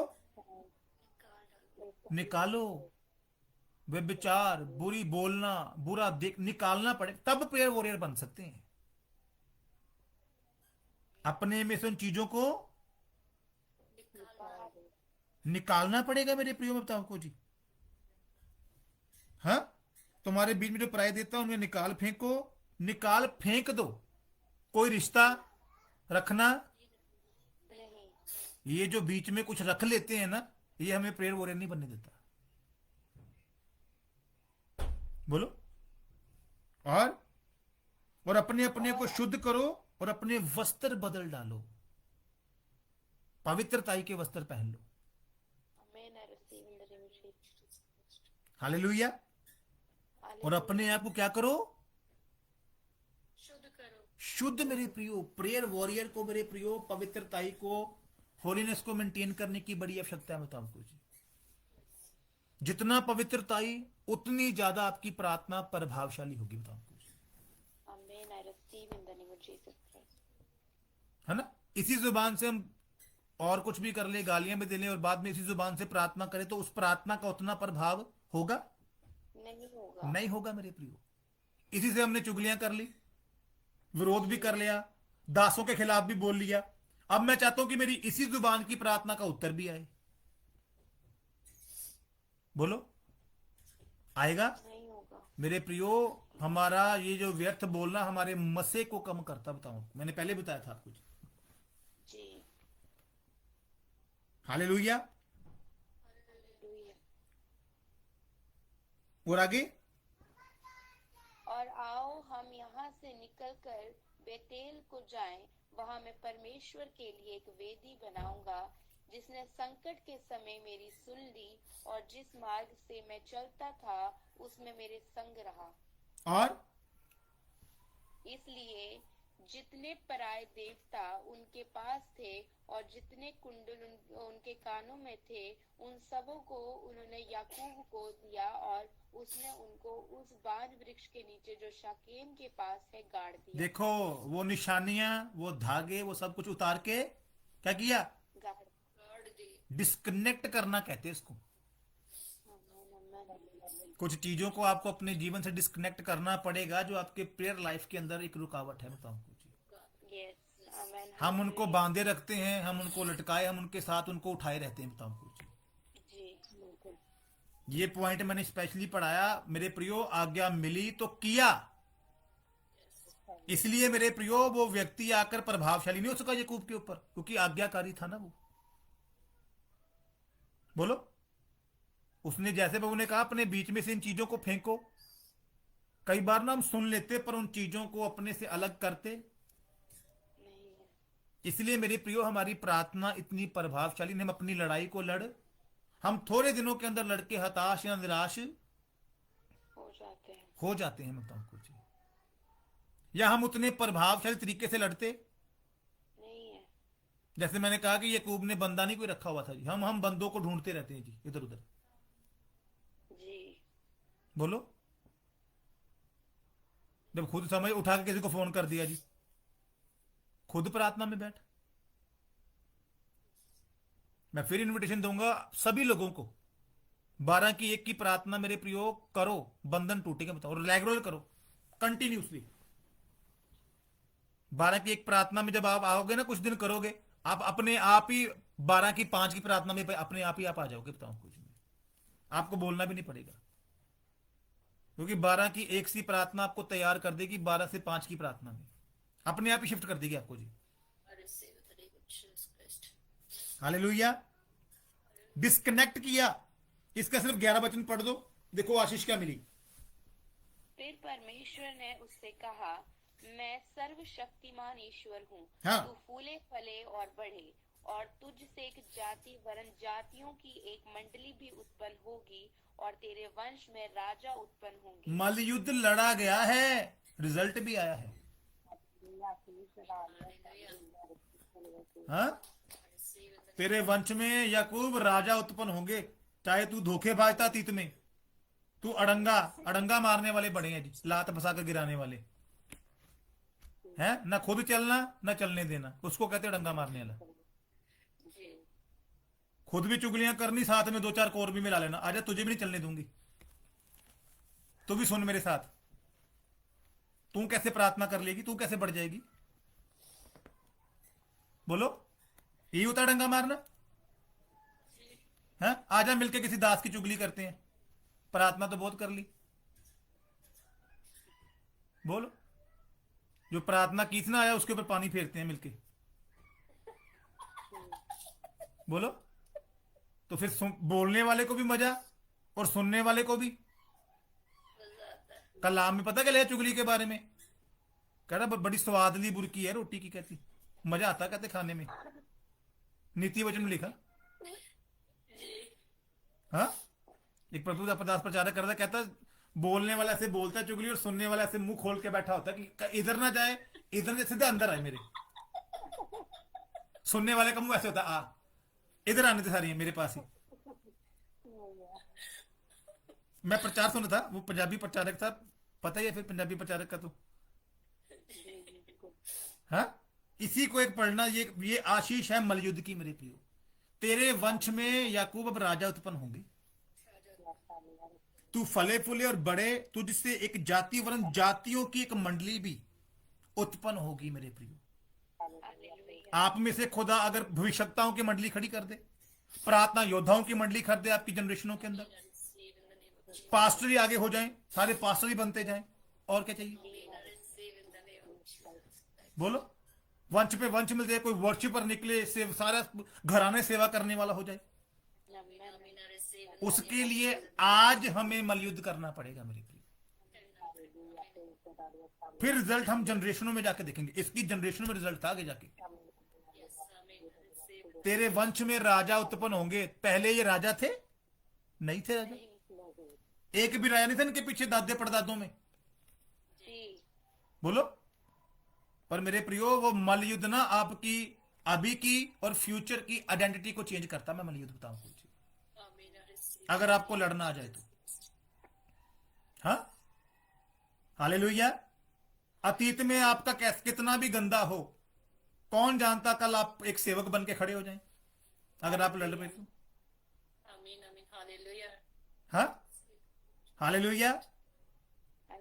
S1: निकालो। वे विचार, बुरी बोलना, बुरा देख निकालना पड़े, तब प्रेयर वॉरियर बन सकते हैं। अपने में से उन चीजों को निकालना पड़ेगा मेरे प्रियो, में बताओ आपको जी। हाँ, तुम्हारे बीच में जो पराये देता है उन्हें निकाल फेंको। निकाल फेंक दो। कोई रिश्ता रखना,
S3: नहीं।
S1: ये जो बीच में कुछ रख लेते हैं ना, ये हमें प्रेयर वॉरियर नहीं बनने देता। बोलो। और अपने अपने को शुद्ध करो और अपने वस्त्र बदल डालो। पवित्रताई के वस्त्र पहन लो।
S3: Amen, I receive in the name of Jesus.
S1: Hallelujah. और अपने आप को क्या करो,
S2: शुद्ध करो।
S1: शुद्ध मेरे प्रियो। प्रेयर वॉरियर को मेरे प्रियो पवित्रताई को, होलीनेस को मेंटेन करने की बड़ी आवश्यकता है। बताओ जी, जितना पवित्रताई उतनी ज्यादा आपकी प्रार्थना प्रभावशाली होगी। बताओ जी,
S3: Amen, I receive in the name of Jesus Christ.
S1: है ना। इसी जुबान से हम और कुछ भी कर ले, गालियां भी दे लें और बाद में इसी जुबान से प्रार्थना करें, तो उस प्रार्थना का उतना प्रभाव होगा
S3: नहीं होगा।
S1: नहीं होगा मेरे प्रियो। इसी से हमने चुगलियां कर ली, विरोध भी कर लिया, दासों के खिलाफ भी बोल लिया। अब मैं चाहता हूं कि मेरी इसी जुबान की प्रार्थना का उत्तर भी आए। बोलो, आएगा
S3: नहीं होगा।
S1: मेरे प्रियो। हमारा ये जो व्यर्थ बोलना हमारे मसे को कम करता। बताऊं, मैंने पहले बताया था आपको
S3: जी।
S1: हालेलुया।
S3: हालेलुया।
S1: और आगे,
S3: और आओ हम यहाँ से निकलकर बेतेल को जाएं, वहां मैं परमेश्वर के लिए एक वेदी बनाऊंगा, जिसने संकट के समय मेरी सुन ली और जिस मार्ग से मैं चलता था उसमें मेरे संग रहा।
S1: और
S3: इसलिए जितने पराये देवता उनके पास थे और जितने कुंडल उनके कानों में थे, उन सबों को उन्होंने याकूब को दिया और उसने उनको उस बांज वृक्ष के नीचे जो शाकेम के पास है गाड़ दिया।
S1: देखो, वो निशानियां, वो धागे, वो सब कुछ उतार के क्या किया,
S3: गाड़
S1: डिस्कनेक्ट करना कहते हैं इसको। कुछ चीजों को आपको अपने जीवन से डिस्कनेक्ट करना पड़ेगा जो आपके प्रेयर लाइफ के अंदर एक रुकावट है। बताओ कुछ,
S3: Yes, amen.
S1: हम उनको बांधे रखते हैं, हम उनको लटकाए, हम उनके साथ उनको उठाए रहते हैं। बताओ कुछ,
S3: जी बिल्कुल।
S1: ये पॉइंट मैंने स्पेशली पढ़ाया मेरे प्रियो। आज्ञा मिली तो किया, इसलिए मेरे प्रियो वो व्यक्ति आकर प्रभावशाली नहीं हो सका याकूब के ऊपर, क्योंकि आज्ञाकारी था ना वो। बोलो, उसने जैसे बहू ने कहा अपने बीच में से इन चीजों को फेंको। कई बार ना हम सुन लेते पर उन चीजों को अपने से अलग करते
S3: नहीं है।
S1: इसलिए मेरे प्रियो हमारी प्रार्थना इतनी प्रभावशाली नहीं। हम अपनी लड़ाई को हम थोड़े दिनों के अंदर लड़के हताश या निराश
S3: हो जाते हैं।
S1: मैं बताऊं कुछ, या हम उतने प्रभावशाली तरीके से लड़ते
S3: नहीं है।
S1: जैसे मैंने कहा कि याकूब ने बंदा नहीं कोई रखा हुआ था जी। हम बंदों को ढूंढते रहते हैं जी, इधर उधर।
S3: जी
S1: बोलो, जब खुद समय उठा के किसी को फोन कर दिया जी, खुद प्रार्थना में बैठ। मैं फिर इनविटेशन दूंगा सभी लोगों को, 12 की 1 की प्रार्थना मेरे प्रियो करो, बंधन टूटेगा। बताओ, रेगुलर करो, कंटिन्यूसली। 12 की 1 प्रार्थना में जब आप आओगे ना, कुछ दिन करोगे, आप अपने आप ही 12 की 5 की प्रार्थना में अपने आप ही आप आ जाओगे। बताओ कुछ नहीं, आपको बोलना भी नहीं पड़ेगा, क्योंकि 12 की 1 सी प्रार्थना आपको तैयार कर देगी 12 से 5 की प्रार्थना में, अपने आप ही शिफ्ट कर देगी आपको जी। हालेलुया। डिस्कनेक्ट किया, इसका सिर्फ 11 वचन पढ़ दो, देखो आशीष क्या मिली।
S3: फिर परमेश्वर ने उससे कहा, मैं सर्वशक्तिमान ईश्वर हूँ।
S1: हाँ।
S3: तू फूले फले और बढ़े और तुझ से एक जाति वरन जातियों की एक मंडली भी उत्पन्न होगी और तेरे वंश में राजा उत्पन्न होंगे।
S1: मलयुद्ध लड़ा गया है, रिजल्ट भी आया है। हाँ, तेरे वंश में याकूब राजा उत्पन्न होंगे। चाहे तू धोखेबाज था अतीत में, तू अड़ंगा अड़ंगा मारने वाले बड़े हैं जी, लात फंसा कर गिराने वाले हैं ना, खुद चलना ना चलने देना, उसको कहते अड़ंगा मारने वाला। खुद भी चुगलियां करनी, साथ में दो चार कोर भी मिला लेना। आजा तुझे भी नहीं चलने दूंगी। तू भी सुन मेरे साथ, तू कैसे प्रार्थना कर लेगी, तू कैसे बढ़ जाएगी? बोलो, यही होता है डंगा मारना? है? आजा मिलके किसी दास की चुगली करते हैं, प्रार्थना तो बहुत कर ली। बोलो, जो प्रार्थना खींचना आया उसके ऊपर पानी फेरते हैं मिलके। बोलो, तो फिर बोलने वाले को भी मजा और सुनने वाले को भी। कल आम में पता क्या लिया चुगली के बारे में? कह रहा बड़ी स्वादली बुरकी है रोटी की, कहती मजा आता कहते खाने में। नीति वचन में लिखा। हाँ, एक प्रभु का पदार्थ प्रचारक कर रहा, कहता बोलने वाला ऐसे बोलता है चुगली और सुनने वाला ऐसे मुंह खोल के बैठा होता है कि इधर ना जाए, इधर से सीधा अंदर आए मेरे। सुनने वाले का मुंह ऐसे होता है, आ इधर आने थे सारी मेरे पास ही। मैं प्रचार सुना था, वो पंजाबी प्रचारक था, पता ही है फिर पंजाबी प्रचारक का तो। हाँ, इसी को एक पढ़ना, ये आशीष है मलयुद्ध की मेरे प्रियो। तेरे वंश में याकूब अब राजा उत्पन्न होंगे, तू फले फूले और बड़े, तुझसे एक जाति वरन जातियों की एक मंडली भी उत्पन्न होगी मेरे प्रियो। आप में से खुदा अगर भविष्यताओं की मंडली खड़ी कर दे, प्रार्थना योद्धाओं की मंडली कर दे आपकी जनरेशनों के अंदर, पास्टर ही आगे हो जाएं, सारे पास्टर ही बनते जाएं, और क्या चाहिए? बोलो, वंश पे वंश मिल जाए, कोई वर्शिपर निकले, सारा घराने सेवा करने वाला हो जाए। उसके लिए आज हमें मलयुद्ध करना पड़ेगा मेरे प्रिय। फिर रिजल्ट हम जनरेशनों में जाके देखेंगे, इसकी जनरेशन में रिजल्ट आगे जाके। तेरे वंश में राजा उत्पन्न होंगे। पहले ये राजा थे? नहीं थे राजा, एक भी राजा नहीं था इनके पीछे दादे परदादों में। बोलो, पर मेरे प्रियो वो मलयुद्ध ना आपकी अभी की और फ्यूचर की आइडेंटिटी को चेंज करता। मैं मलयुद्ध बताऊं कुछ, अगर आपको लड़ना आ जाए तो। हाँ, हालेलुया। अतीत में आपका कितना भी गंदा हो, कौन जानता कल आप एक सेवक बन के खड़े हो जाएं अगर आप लड़ रहे तो। हाँ, हालेलुया।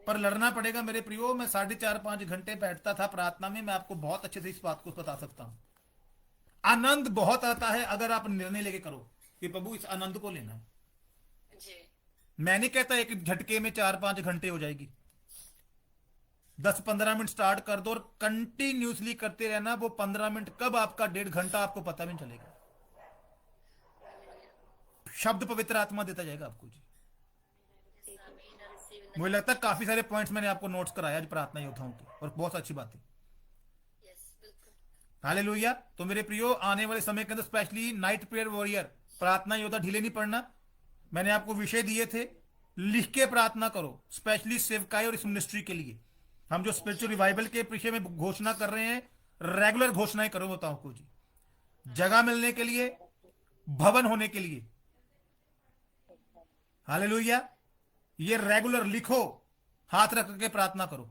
S1: पर लड़ना पड़ेगा मेरे प्रियो। मैं 4.5-5 घंटे बैठता था प्रार्थना में, मैं आपको बहुत अच्छे से इस बात को बता सकता हूं। आनंद बहुत आता है अगर आप निर्णय लेके करो कि प्रभु इस आनंद को लेना है। मैं नहीं कहता एक झटके में 4-5 घंटे हो जाएगी। 10-15 मिनट स्टार्ट कर दो और कंटिन्यूसली करते रहना। वो 15 मिनट कब आपका 1.5 घंटा आपको पता भी नहीं चलेगा। शब्द पवित्र आत्मा देता जाएगा आपको जी। मुझे लगता है काफी सारे पॉइंट्स मैंने आपको नोट्स कराया आज प्रार्थना योद्धाओं की, और बहुत अच्छी बात है। हालेलुया। तो मेरे प्रियो, आने वाले समय के अंदर स्पेशली नाइट प्रेयर वॉरियर, प्रार्थना योद्धा ढीले नहीं पड़ना। मैंने आपको विषय दिए थे, लिख के प्रार्थना करो, स्पेशली सेवकाई और इस मिनिस्ट्री के लिए। हम जो स्पिरिचुअल रिवाइवल के विषय में घोषणा कर रहे हैं, रेगुलर घोषणाएं करो बताओ को जी। जगह मिलने के लिए, भवन होने के लिए। हालेलुया। ये रेगुलर लिखो, हाथ रख के प्रार्थना करो।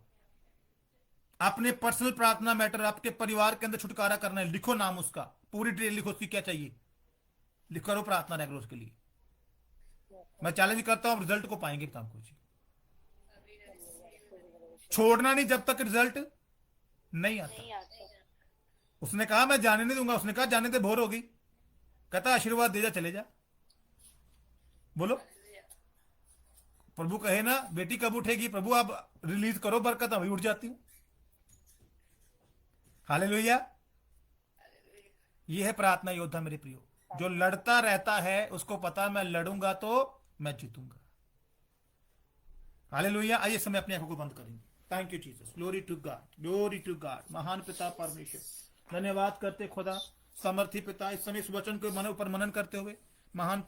S1: अपने पर्सनल प्रार्थना मैटर, आपके परिवार के अंदर छुटकारा करना है, लिखो नाम उसका, पूरी डिटेल लिखो उसकी क्या चाहिए, लिख करो प्रार्थना रेगुलर उसके लिए। मैं चैलेंज करता हूं, रिजल्ट को पाएंगे काम को जी। छोड़ना नहीं जब तक रिजल्ट नहीं आता। उसने कहा मैं जाने नहीं दूंगा, उसने कहा जाने दे भोर होगी, कहता आशीर्वाद दे जा चले जा। बोलो, प्रभु कहे ना बेटी कब उठेगी, प्रभु आप रिलीज करो बरकत, अभी उठ जाती हूं। हालेलुया। ये है प्रार्थना योद्धा मेरे प्रियो। जो लड़ता रहता है उसको पता मैं लड़ूंगा तो मैं जीतूंगा। हालेलुया। आइए समय अपनी आंखों को बंद करेंगे। Thank you Jesus, glory to God, glory to God. महान पिता परमेश्वर, धन्यवाद करते खुदा समर्थी पिता, इस समय इस वचन के मन ऊपर मनन करते हुए महान